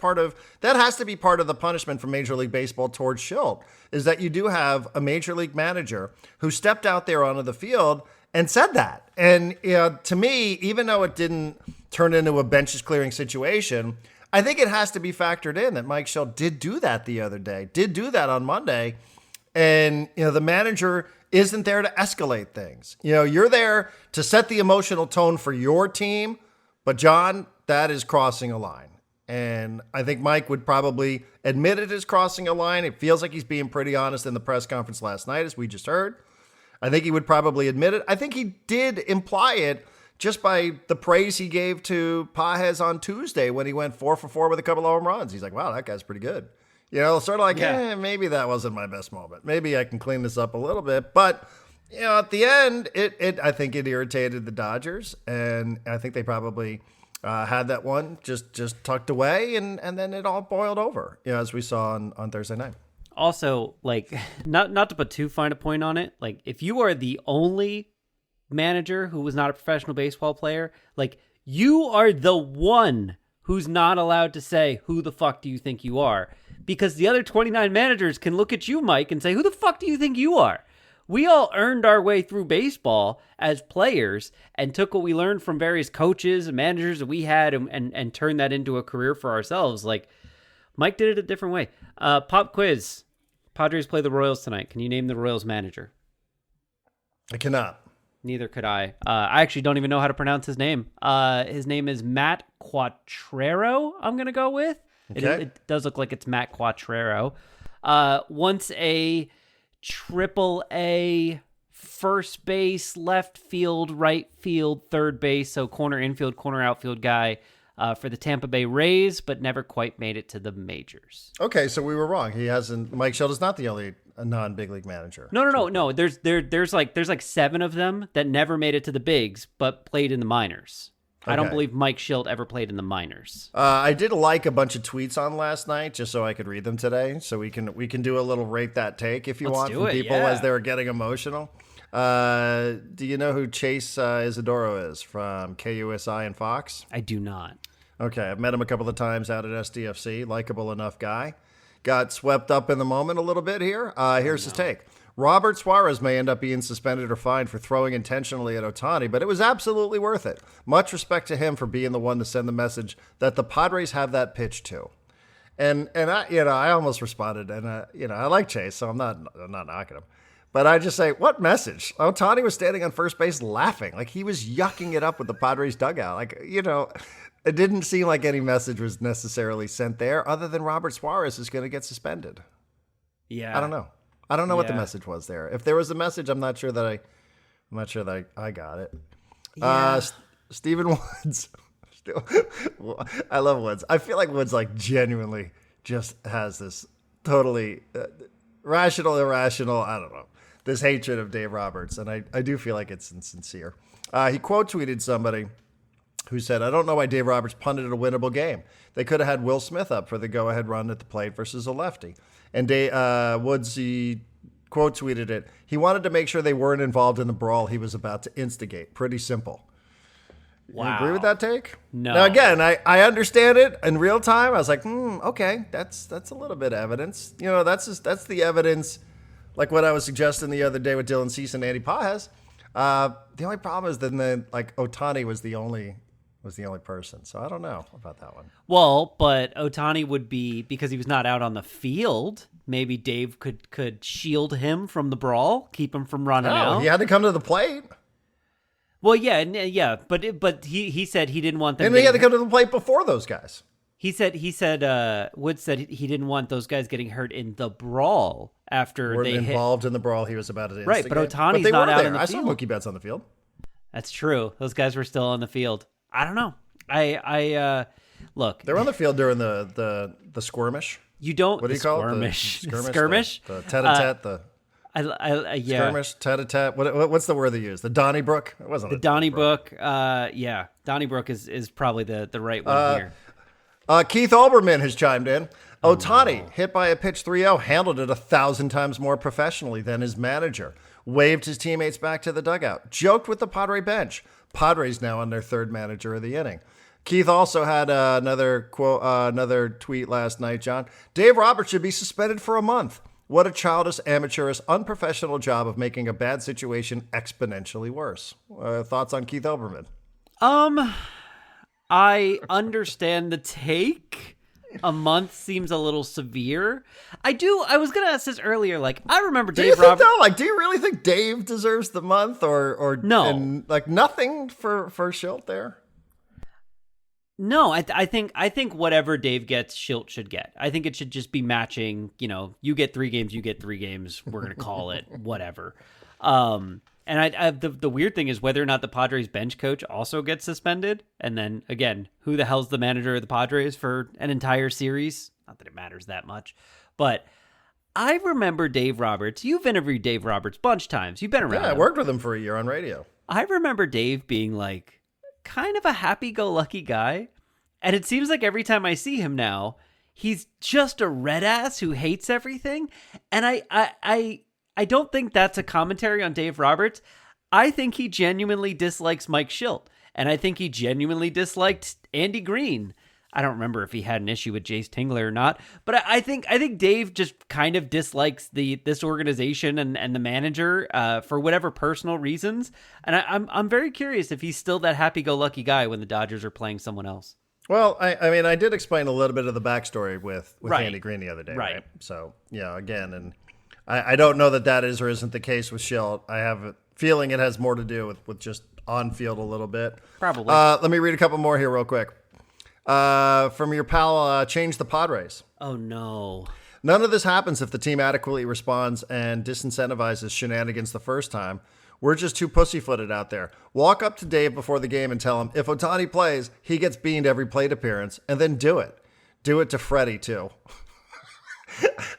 has to be part of the punishment from Major League Baseball towards Shildt, is that you do have a Major League manager who stepped out there onto the field and said that. And to me, even though it didn't turn into a benches clearing situation, I think it has to be factored in that Mike Shildt did do that the other day, did do that on Monday. And, the manager isn't there to escalate things. You're there to set the emotional tone for your team. But John, that is crossing a line. And I think Mike would probably admit it is crossing a line. It feels like he's being pretty honest in the press conference last night, as we just heard. I think he would probably admit it. I think he did imply it just by the praise he gave to Pages on Tuesday when he went 4 for 4 with a couple of home runs. He's like, wow, that guy's pretty good. Sort of like, maybe that wasn't my best moment. Maybe I can clean this up a little bit. But, at the end, I think it irritated the Dodgers. And I think they probably had that one just tucked away. And then it all boiled over, as we saw on Thursday night. Also, not to put too fine a point on it, if you are the only manager who was not a professional baseball player, you are the one who's not allowed to say, who the fuck do you think you are? Because the other 29 managers can look at you, Mike, and say, who the fuck do you think you are? We all earned our way through baseball as players and took what we learned from various coaches and managers that we had and turned that into a career for ourselves. Mike did it a different way. Pop quiz. Padres play the Royals tonight. Can you name the Royals manager? I cannot. Neither could I. I actually don't even know how to pronounce his name. His name is Matt Quatrero, I'm going to go with. Okay. It does look like it's Matt Quatrero. Once a AAA first base, left field, right field, third base, so corner infield, corner outfield guy for the Tampa Bay Rays, but never quite made it to the majors. Okay, so we were wrong. Mike Shildt is not the only non-big league manager. No. There's 7 of them that never made it to the bigs, but played in the minors. I don't Okay. believe Mike Shildt ever played in the minors. I did like a bunch of tweets on last night just so I could read them today. So we can do a little rate that take if you Let's want do from it, people yeah. as they were getting emotional. Do you know who Chase Isidoro is from KUSI and Fox? I do not. Okay, I've met him a couple of times out at SDFC. Likeable enough guy. Got swept up in the moment a little bit here. Here's his take. Robert Suarez may end up being suspended or fined for throwing intentionally at Ohtani, but it was absolutely worth it. Much respect to him for being the one to send the message that the Padres have that pitch to. And I almost responded, and I like Chase, so I'm not knocking him. But I just say, what message? Ohtani was standing on first base laughing. Like, he was yucking it up with the Padres dugout. Like, it didn't seem like any message was necessarily sent there other than Robert Suarez is going to get suspended. Yeah. I don't know. I don't know what the Yeah. message was there. If there was a message, I'm not sure that I got it. Yeah. Stephen Woods. I love Woods. I feel like Woods genuinely just has this totally rational, irrational, I don't know, this hatred of Dave Roberts. And I do feel like it's insincere. He quote tweeted somebody who said, I don't know why Dave Roberts punted a winnable game. They could have had Will Smith up for the go-ahead run at the plate versus a lefty. And Woods, he quote tweeted it. He wanted to make sure they weren't involved in the brawl he was about to instigate. Pretty simple. Wow. You agree with that take? No. Now, again, I understand it in real time. I was like, okay, that's a little bit of evidence. That's the evidence, like what I was suggesting the other day with Dylan Cease and Andy Pajes. The only problem is then Ohtani was the only person. So I don't know about that one. Well, but Ohtani would be, because he was not out on the field, maybe Dave could shield him from the brawl, keep him from running out. He had to come to the plate. Well, yeah, but he said he didn't want them. And he had to come to the plate before those guys. He said Woods said he didn't want those guys getting hurt in the brawl after Weren't they involved in the brawl he was about to instigate. Right, but Ohtani's they not were out there. in the I saw field. Mookie Betts on the field. That's true. Those guys were still on the field. I don't know. I look. They were on the field during the skirmish. You don't. What do you call skirmish. it? The Skirmish. The tete-a-tete. The Yeah. skirmish, tete-a-tete. What's the word they use? The Donnybrook? It wasn't The Donnybrook. Yeah. Donnybrook is probably the right one here. Keith Olbermann has chimed in. Ohtani, hit by a pitch 3-0, handled it 1,000 times more professionally than his manager. Waved his teammates back to the dugout. Joked with the Padre bench. Padres now on their third manager of the inning. Keith also had another tweet last night, John. Dave Roberts should be suspended for a month. What a childish, amateurish, unprofessional job of making a bad situation exponentially worse. Thoughts on Keith Olbermann? I understand the take. A month seems a little severe. I was going to ask this earlier. I remember Dave Roberts. Do you really think Dave deserves the month or No. and, nothing for Shildt there? No, I think whatever Dave gets, Shildt should get. I think it should just be matching. You get 3 games, you get 3 games. We're gonna call it whatever. And the weird thing is whether or not the Padres bench coach also gets suspended. And then again, who the hell's the manager of the Padres for an entire series? Not that it matters that much, but I remember Dave Roberts. You've interviewed Dave Roberts a bunch of times. You've been around. Yeah, I him. worked with him for a year on radio. I remember Dave being kind of a happy-go-lucky guy. And it seems like every time I see him now, he's just a red ass who hates everything. And I don't think that's a commentary on Dave Roberts. I think he genuinely dislikes Mike Shildt. And I think he genuinely disliked Andy Green. I don't remember if he had an issue with Jace Tingler or not, but I think Dave just kind of dislikes this organization and the manager for whatever personal reasons. And I'm very curious if he's still that happy-go-lucky guy when the Dodgers are playing someone else. Well, I did explain a little bit of the backstory with Right. Andy Green the other day, Right. right? So, again, and I don't know that is or isn't the case with Shildt. I have a feeling it has more to do with just on field a little bit. Probably. Let me read a couple more here real quick. From your pal, Change the Padres. Oh, no. None of this happens if the team adequately responds and disincentivizes shenanigans the first time. We're just too pussyfooted out there. Walk up to Dave before the game and tell him if Ohtani plays, he gets beaned every plate appearance, and then do it. Do it to Freddie, too.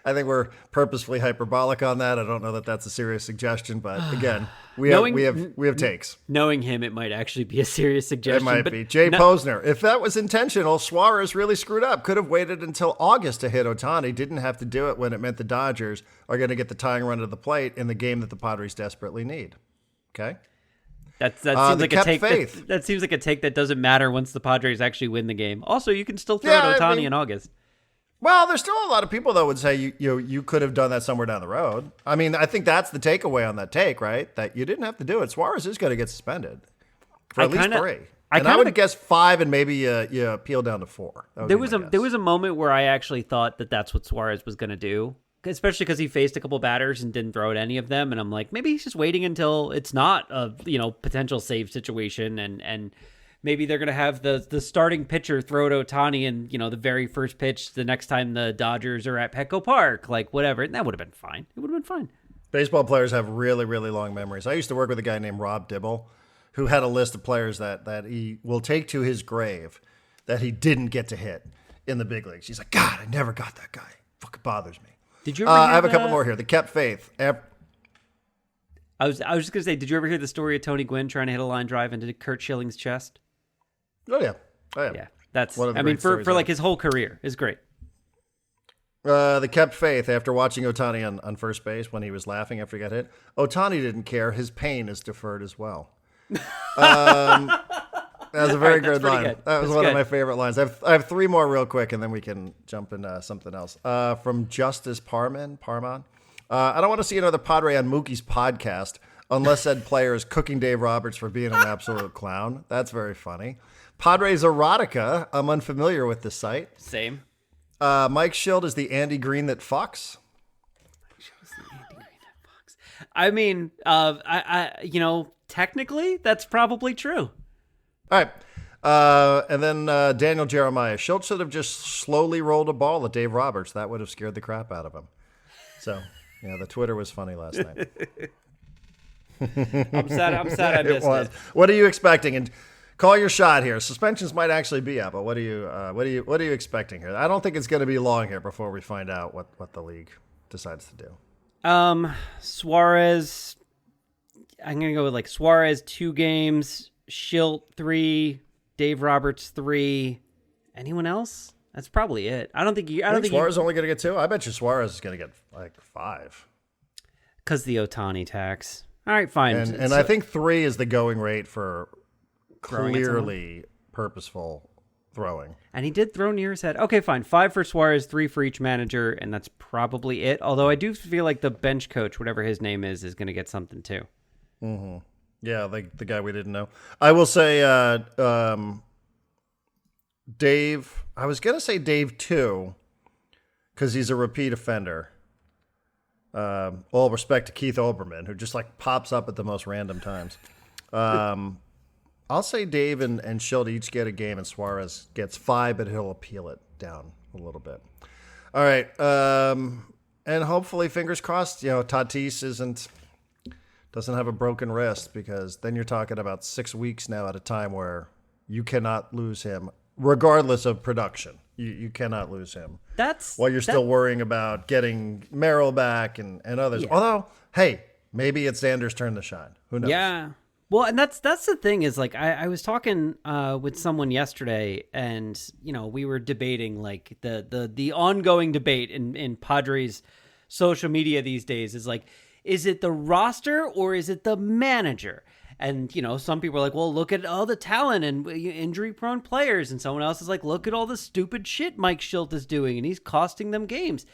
I think we're purposefully hyperbolic on that. I don't know that that's a serious suggestion, but again, we have takes. Knowing him, it might actually be a serious suggestion. It might be. Jay Posner, if that was intentional, Suarez really screwed up. Could have waited until August to hit Ohtani. Didn't have to do it when it meant the Dodgers are going to get the tying run to the plate in the game that the Padres desperately need. Okay? That seems like a take. That seems like a take that doesn't matter once the Padres actually win the game. Also, you can still throw at Ohtani in August. Well, there's still a lot of people that would say you could have done that somewhere down the road. I mean, I think that's the takeaway on that take, right? That you didn't have to do it. Suarez is going to get suspended for at least 3. I would guess 5 and maybe you appeal down to 4. There was a moment where I actually thought that that's what Suarez was going to do, especially because he faced a couple batters and didn't throw at any of them. And I'm like, maybe he's just waiting until it's not a potential save situation and maybe they're going to have the starting pitcher throw to Ohtani and, the very first pitch the next time the Dodgers are at Petco Park, like whatever. And that would have been fine. It would have been fine. Baseball players have really, really long memories. I used to work with a guy named Rob Dibble who had a list of players that he will take to his grave that he didn't get to hit in the big leagues. He's like, God, I never got that guy. Fucking bothers me. Did you ever hear I have a couple more here. The kept faith. I was just going to say, did you ever hear the story of Tony Gwynn trying to hit a line drive into Kurt Schilling's chest? Oh, yeah. Yeah, that's, for like his whole career is great. The kept faith after watching Ohtani on first base when he was laughing after he got hit. Ohtani didn't care. His pain is deferred as well. That was a very good line. Good. That was one of my favorite lines. I have 3 more real quick, and then we can jump into something else. From Justice Parman. I don't want to see another Padre on Mookie's podcast unless said player is cooking Dave Roberts for being an absolute clown. That's very funny. Padres Erotica. I'm unfamiliar with this site. Same. Mike Shildt is the Andy Green that fucks. I mean, technically that's probably true. All right. And then Daniel Jeremiah. Shildt should have just slowly rolled a ball at Dave Roberts. That would have scared the crap out of him. So, yeah, the Twitter was funny last night. I'm sad I missed it. What are you expecting? And call your shot here. Suspensions might actually be up, but what are you expecting here? I don't think it's going to be long here before we find out what the league decides to do. Suarez. I'm going to go with Suarez 2 games, Shildt 3, Dave Roberts 3. Anyone else? That's probably it. I don't think Suarez is only going to get 2. I bet you Suarez is going to get 5. Because the Ohtani tax. All right, fine. And I think 3 is the going rate for clearly purposeful throwing. And he did throw near his head. Okay, fine. 5 for Suarez, 3 for each manager, and that's probably it. Although I do feel like the bench coach, whatever his name is going to get something too. Mm-hmm. Yeah, the guy we didn't know. I will say Dave. I was going to say Dave 2 because he's a repeat offender. All respect to Keith Olbermann, who just pops up at the most random times. I'll say Dave and Shildt each get a game, and Suarez gets 5, but he'll appeal it down a little bit. All right, and hopefully, fingers crossed, Tatis doesn't have a broken wrist, because then you're talking about 6 weeks now at a time where you cannot lose him, regardless of production. You cannot lose him. While you're still worrying about getting Merrill back and others. Yeah. Although, hey, maybe it's Xander's turn to shine. Who knows? Yeah. Well, and that's the thing is I was talking with someone yesterday, and we were debating the ongoing debate in Padres social media these days is it the roster or is it the manager? And, some people are like, well, look at all the talent and injury-prone players. And someone else is like, look at all the stupid shit Mike Shildt is doing, and he's costing them games.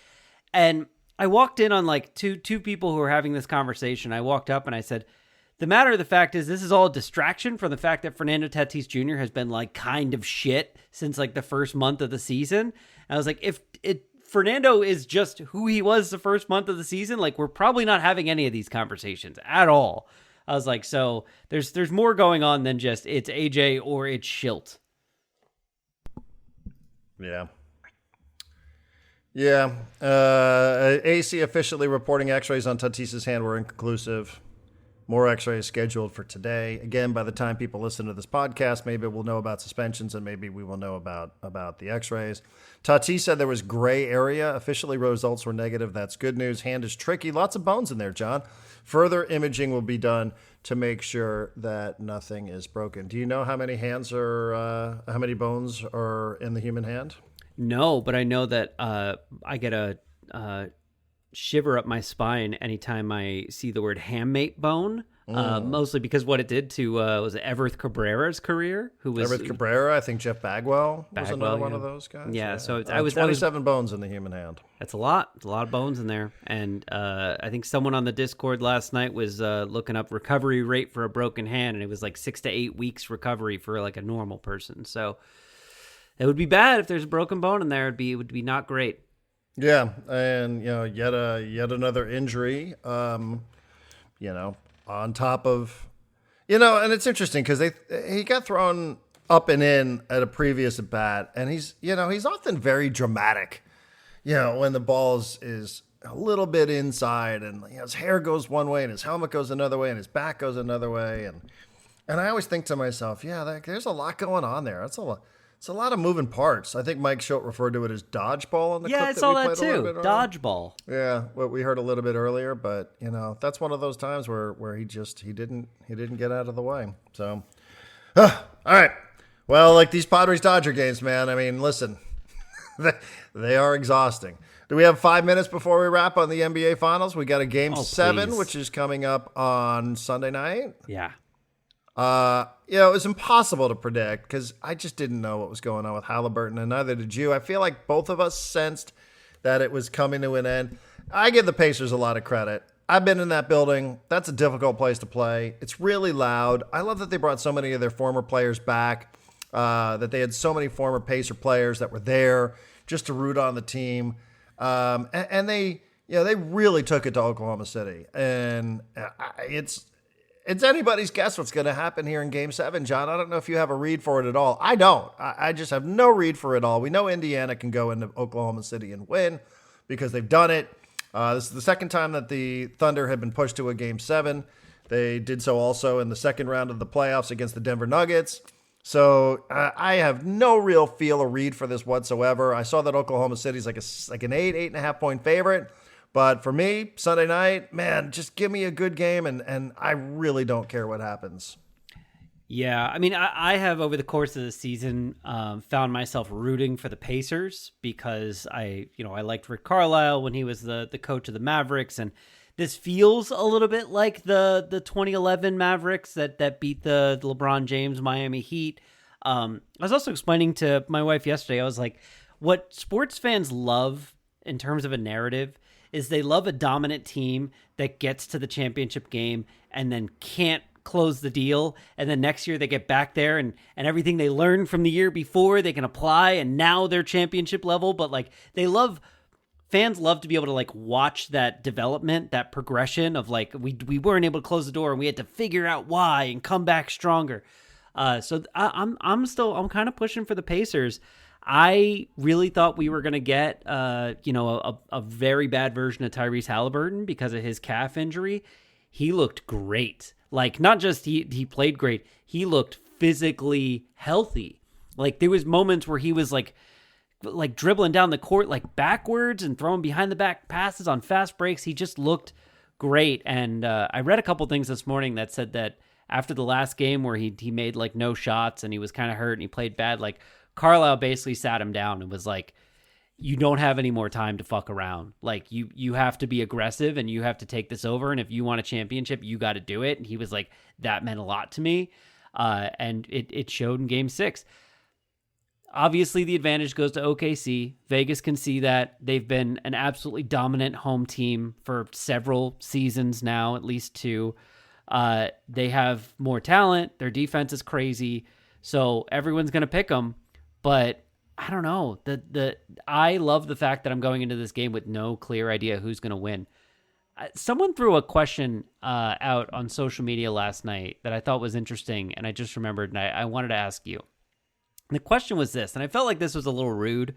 And I walked in on two people who were having this conversation. I walked up and I said, the matter of the fact is this is all a distraction from the fact that Fernando Tatis Jr. has been kind of shit since the first month of the season. And I was like, if Fernando is just who he was the first month of the season, we're probably not having any of these conversations at all. I was like, so there's more going on than just it's AJ or it's Shildt. Yeah. Yeah. AC officially reporting x-rays on Tatis's hand were inconclusive. More x-rays scheduled for today. Again, by the time people listen to this podcast, maybe we'll know about suspensions and maybe we will know about the x-rays. Tatis said there was gray area. Officially, results were negative. That's good news. Hand is tricky. Lots of bones in there, John. Further imaging will be done to make sure that nothing is broken. Do you know how many bones are in the human hand? No, but I know that I get a shiver up my spine anytime I see the word hamate bone. Mostly because what it did to was Everth Cabrera's career, who was Everth Cabrera. I think Jeff Bagwell was another one of those guys. Yeah, so I was 27 bones in the human hand. That's a lot. It's a lot of bones in there. And I think someone on the Discord last night was looking up recovery rate for a broken hand, and it was like 6 to 8 weeks recovery for like a normal person. So it would be bad if there's a broken bone in there. It would be not great. Yeah, and yet another injury. On top of, and it's interesting because he got thrown up and in at a previous at bat, and he's often very dramatic. When the ball is a little bit inside, and his hair goes one way, and his helmet goes another way, and his back goes another way, and I always think to myself, there's a lot going on there. It's a lot of moving parts. I think Mike Shildt referred to it as dodgeball in the clip I that saw we that played a little too. bit Dodgeball. Yeah, what we heard a little bit earlier, but that's one of those times where he didn't get out of the way. So, all right. Well, like these Padres-Dodger games, man. I mean, listen, they are exhausting. Do we have 5 minutes before we wrap on the NBA Finals? We got a Game 7, please. which is coming up on Sunday night. Yeah. It was impossible to predict because I just didn't know what was going on with Halliburton, and neither did you. I feel like both of us sensed that it was coming to an end. I give the Pacers a lot of credit. I've been in that building. That's a difficult place to play. It's really loud. I love that they brought so many of their former players back, that they had so many former Pacer players that were there just to root on the team. And they really took it to Oklahoma City. And it's anybody's guess what's going to happen here in Game 7, John. I don't know if you have a read for it at all. I don't. I just have no read for it all. We know Indiana can go into Oklahoma City and win because they've done it. This is the second time that the Thunder have been pushed to a Game 7. They did so also in the second round of the playoffs against the Denver Nuggets. So I have no real feel or read for this whatsoever. I saw that Oklahoma City's like an 8.5 point favorite. But for me, Sunday night, man, just give me a good game, and I really don't care what happens. Yeah, I mean, I have over the course of the season found myself rooting for the Pacers because I liked Rick Carlisle when he was the coach of the Mavericks, and this feels a little bit like the 2011 Mavericks that beat the LeBron James Miami Heat. I was also explaining to my wife yesterday, I was like, what sports fans love in terms of a narrative is they love a dominant team that gets to the championship game and then can't close the deal. And then next year they get back there and everything they learned from the year before they can apply, and now they're championship level. But like fans love to be able to like watch that development, that progression of like, we weren't able to close the door and we had to figure out why and come back stronger. So I'm kind of pushing for the Pacers. I really thought we were going to get, a very bad version of Tyrese Halliburton because of his calf injury. He looked great. Like, not just he played great. He looked physically healthy. Like, there was moments where he was like dribbling down the court, like backwards and throwing behind the back passes on fast breaks. He just looked great. And I read a couple things this morning that said that after the last game where he made like no shots and he was kind of hurt and he played bad, like, Carlisle basically sat him down and was like, you don't have any more time to fuck around. Like, you have to be aggressive and you have to take this over. And if you want a championship, you got to do it. And he was like, that meant a lot to me. And it showed in Game 6. Obviously, the advantage goes to OKC. Vegas can see that. They've been an absolutely dominant home team for several seasons now, at least 2. They have more talent. Their defense is crazy. So everyone's going to pick them. But I don't know. I love the fact that I'm going into this game with no clear idea who's going to win. Someone threw a question out on social media last night that I thought was interesting, and I just remembered, and I wanted to ask you. And the question was this, and I felt like this was a little rude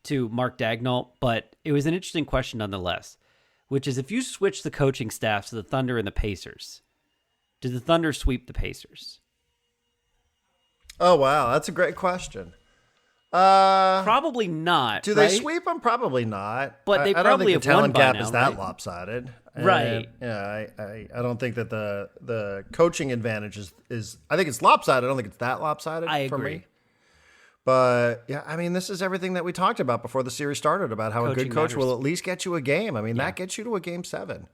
to Mark Dagnall, but it was an interesting question nonetheless, which is if you switch the coaching staffs to the Thunder and the Pacers, Do the Thunder sweep the Pacers? Oh, wow. That's a great question. Probably not. Do they right? sweep them? Probably not. But they I probably don't think the have won talent by gap now, is that right? lopsided. Right. Yeah, I don't think that the coaching advantage is I think it's lopsided. I don't think it's that lopsided I for agree. me. But yeah, I mean, this is everything that we talked about before the series started about how a Coaching good coach matters. will at least get you a game. I mean, that gets you to a game 7.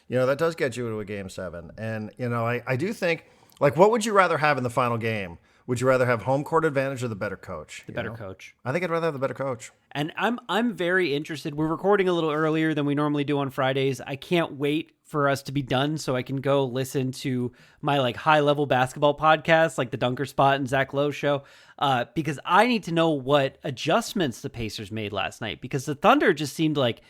That does get you to a game 7. And, I do think, like, what would you rather have in the final game? Would you rather have home court advantage or the better coach? The better coach. I think I'd rather have the better coach. And I'm very interested. We're recording a little earlier than we normally do on Fridays. I can't wait for us to be done so I can go listen to my like high level basketball podcasts like the Dunker Spot and Zach Lowe show because I need to know what adjustments the Pacers made last night because the Thunder just seemed like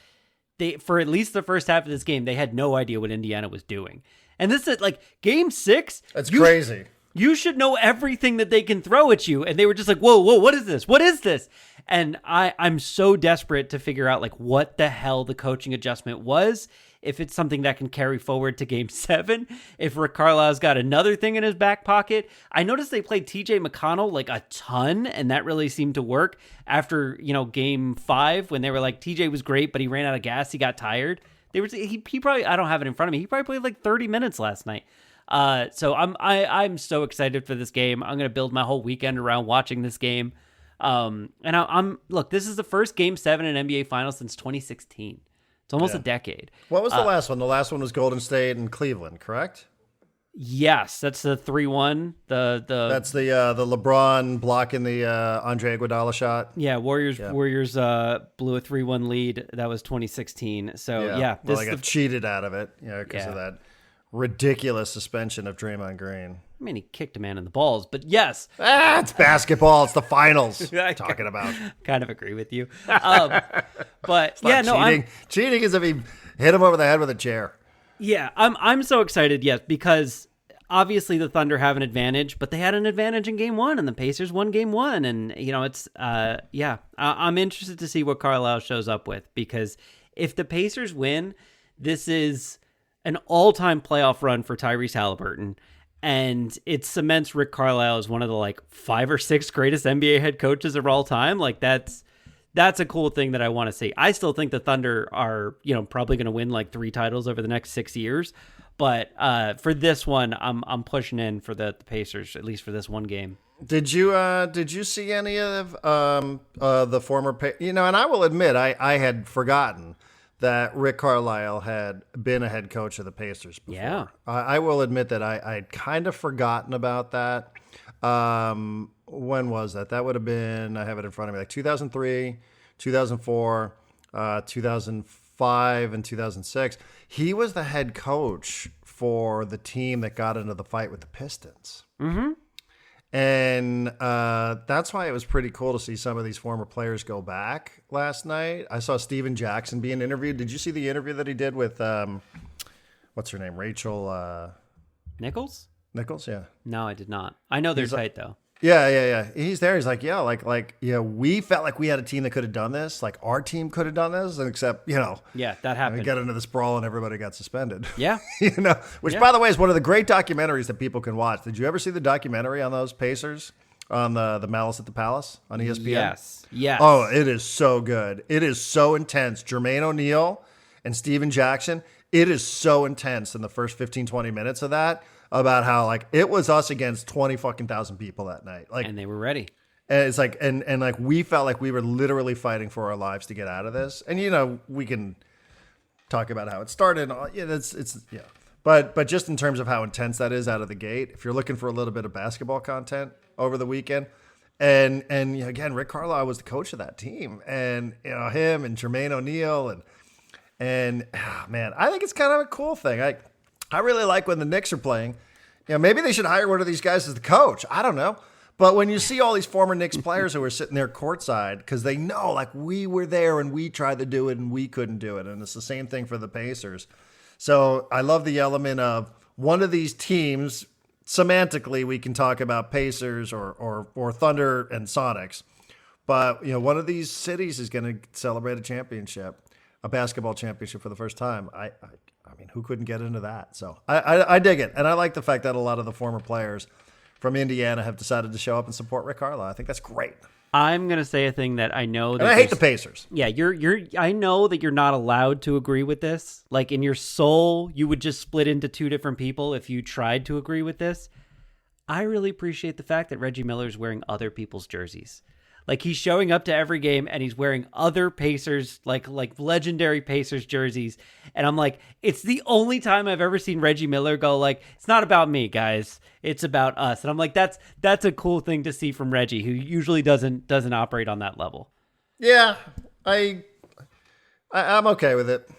for at least the first half of this game, they had no idea what Indiana was doing. And this is like game 6. That's crazy. You should know everything that they can throw at you. And they were just like, whoa, what is this? What is this? And I'm so desperate to figure out like what the hell the coaching adjustment was. If it's something that can carry forward to game 7, if Rick Carlisle's got another thing in his back pocket. I noticed they played TJ McConnell like a ton, and that really seemed to work after, game 5 when they were like, TJ was great, but he ran out of gas. He got tired. He probably, I don't have it in front of me. He probably played like 30 minutes last night. So I'm so excited for this game. I'm going to build my whole weekend around watching this game. And look, this is the first game 7 in NBA Finals since 2016. It's almost a decade. What was the last one? The last one was Golden State and Cleveland, correct? Yes, that's the 3-1. That's the LeBron blocking the Andre Iguodala shot. Yeah, Warriors blew a 3-1 lead. That was 2016. So yeah, well, they got cheated out of it, because of that ridiculous suspension of Draymond Green. I mean, he kicked a man in the balls, but yes. It's basketball. It's the finals. Talking about. Kind of agree with you. But yeah, no, cheating. Cheating is if he hit him over the head with a chair. Yeah, I'm so excited, yes, because obviously the Thunder have an advantage, but they had an advantage in game 1, and the Pacers won game 1, and it's I'm interested to see what Carlisle shows up with, because if the Pacers win, this is an all-time playoff run for Tyrese Halliburton, and it cements Rick Carlisle as one of the like 5 or 6 greatest NBA head coaches of all time. Like that's a cool thing that I want to see. I still think the Thunder are, probably going to win like 3 titles over the next 6 years. But for this one, I'm pushing in for the Pacers, at least for this one game. Did you see any of the former? And I will admit, I had forgotten that Rick Carlisle had been a head coach of the Pacers before. Yeah, I will admit that I'd kind of forgotten about that. When was that? That would have been, I have it in front of me, like 2003, 2004, 2005, and 2006. He was the head coach for the team that got into the fight with the Pistons. Mm-hmm. And that's why it was pretty cool to see some of these former players go back last night. I saw Steven Jackson being interviewed. Did you see the interview that he did with, what's her name, Rachel? Nichols? Nichols, yeah. No, I did not. I know they're tight, though. Yeah. He's there. He's like, we felt like we had a team that could have done this. Like our team could have done this, except, Yeah, that happened. we got into this brawl and everybody got suspended. Yeah. Which, by the way, is one of the great documentaries that people can watch. Did you ever see the documentary on those Pacers on the Malice at the Palace on ESPN? Yes. Oh, it is so good. It is so intense. Jermaine O'Neal and Steven Jackson, it is so intense in the first 15, 20 minutes of that. About how like it was us against 20 fucking thousand people that night, like, and they were ready. And it's like, and like we felt like we were literally fighting for our lives to get out of this. And we can talk about how it started. Yeah, but just in terms of how intense that is out of the gate, if you're looking for a little bit of basketball content over the weekend, and again, Rick Carlisle was the coach of that team, and him and Jermaine O'Neal and man, I think it's kind of a cool thing. I really like when the Knicks are playing. Maybe they should hire one of these guys as the coach. I don't know. But when you see all these former Knicks players who are sitting there courtside, because they know, like, we were there and we tried to do it and we couldn't do it. And it's the same thing for the Pacers. So I love the element of one of these teams. Semantically, we can talk about Pacers or Thunder and Sonics. But, one of these cities is going to celebrate a championship, a basketball championship for the first time. I mean, who couldn't get into that? So I dig it. And I like the fact that a lot of the former players from Indiana have decided to show up and support Rick Carlisle. I think that's great. I'm gonna say a thing that I know. That and I hate the Pacers. Yeah, I know that you're not allowed to agree with this. Like in your soul, you would just split into two different people if you tried to agree with this. I really appreciate the fact that Reggie Miller's wearing other people's jerseys. Like he's showing up to every game and he's wearing other Pacers, like legendary Pacers jerseys. And I'm like, it's the only time I've ever seen Reggie Miller go like, it's not about me, guys. It's about us. And I'm like, that's a cool thing to see from Reggie, who usually doesn't operate on that level. Yeah, I'm okay with it.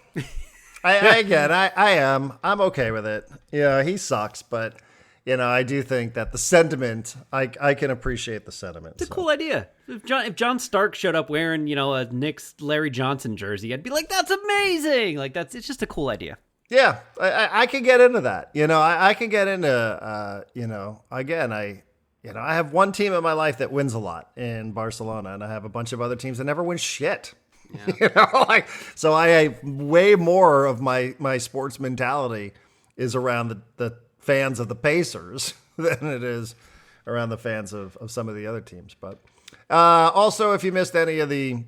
I am. I'm okay with it. Yeah, he sucks, but I do think that the sentiment, I can appreciate the sentiment. It's a cool idea. If John Stark showed up wearing, a Knicks Larry Johnson jersey, I'd be like, that's amazing. Like it's just a cool idea. Yeah, I can get into that. I can get into, again, I have one team in my life that wins a lot in Barcelona, and I have a bunch of other teams that never win shit. Yeah. So I have way more of my sports mentality is around the fans of the Pacers than it is around the fans of some of the other teams. But also, if you missed any of the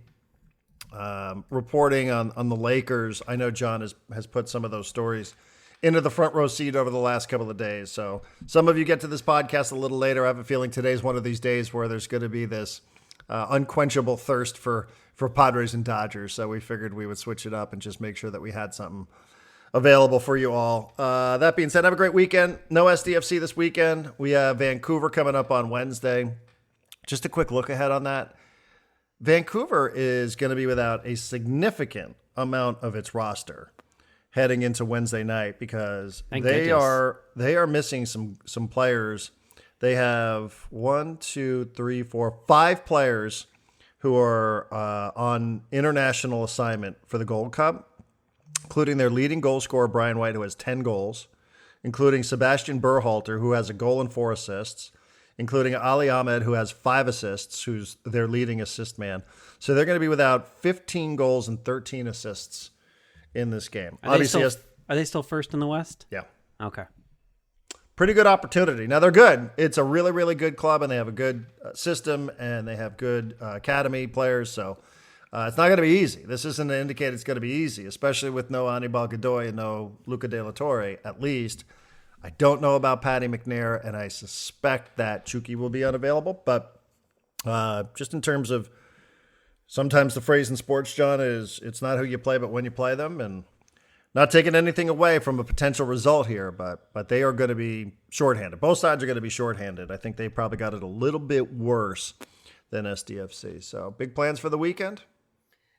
reporting on the Lakers, I know John has put some of those stories into the front row seat over the last couple of days. So some of you get to this podcast a little later. I have a feeling today's one of these days where there's going to be this unquenchable thirst for Padres and Dodgers. So we figured we would switch it up and just make sure that we had something available for you all. That being said, have a great weekend. No SDFC this weekend. We have Vancouver coming up on Wednesday. Just a quick look ahead on that. Vancouver is going to be without a significant amount of its roster heading into Wednesday night because they are missing some players. They have 5 players who are on international assignment for the Gold Cup, including their leading goal scorer, Brian White, who has 10 goals, including Sebastian Berhalter, who has a goal and 4 assists, including Ali Ahmed, who has 5 assists, who's their leading assist man. So they're going to be without 15 goals and 13 assists in this game. Are they still first in the West? Yeah. Okay. Pretty good opportunity. Now, they're good. It's a really, really good club, and they have a good system, and they have good academy players. So it's not going to be easy. This isn't to indicate it's going to be easy, especially with no Anibal Godoy and no Luca De La Torre, at least. I don't know about Patty McNair, and I suspect that Chucky will be unavailable. But just in terms of sometimes the phrase in sports, John, is it's not who you play, but when you play them. And not taking anything away from a potential result here, but they are going to be shorthanded. Both sides are going to be shorthanded. I think they probably got it a little bit worse than SDFC. So big plans for the weekend?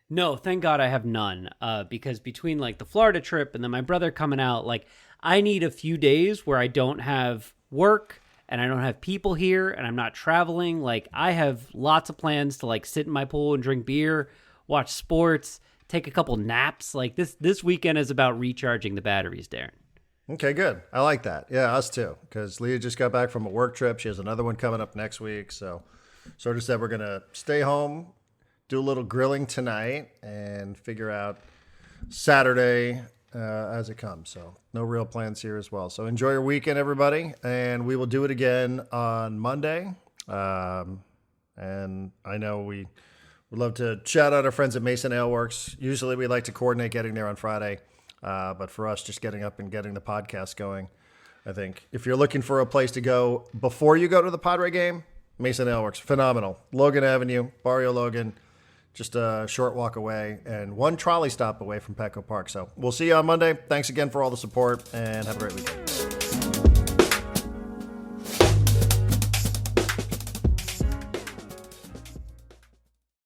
No, thank God I have none. Because between like the Florida trip and then my brother coming out, like I need a few days where I don't have work and I don't have people here and I'm not traveling. Like I have lots of plans to like sit in my pool and drink beer, watch sports, take a couple naps. Like this weekend is about recharging the batteries, Darren. Okay, good. I like that. Yeah, us too. Because Leah just got back from a work trip. She has another one coming up next week. So sort of said we're going to stay home, do a little grilling tonight, and figure out Saturday as it comes. So no real plans here as well. So enjoy your weekend, everybody. And we will do it again on Monday. And I know we'd love to shout out our friends at Mason Ale Works. Usually we like to coordinate getting there on Friday. But for us, just getting up and getting the podcast going, I think if you're looking for a place to go before you go to the Padre game, Mason Ale Works, phenomenal. Logan Avenue, Barrio Logan, just a short walk away and one trolley stop away from Petco Park. So we'll see you on Monday. Thanks again for all the support and have a great weekend.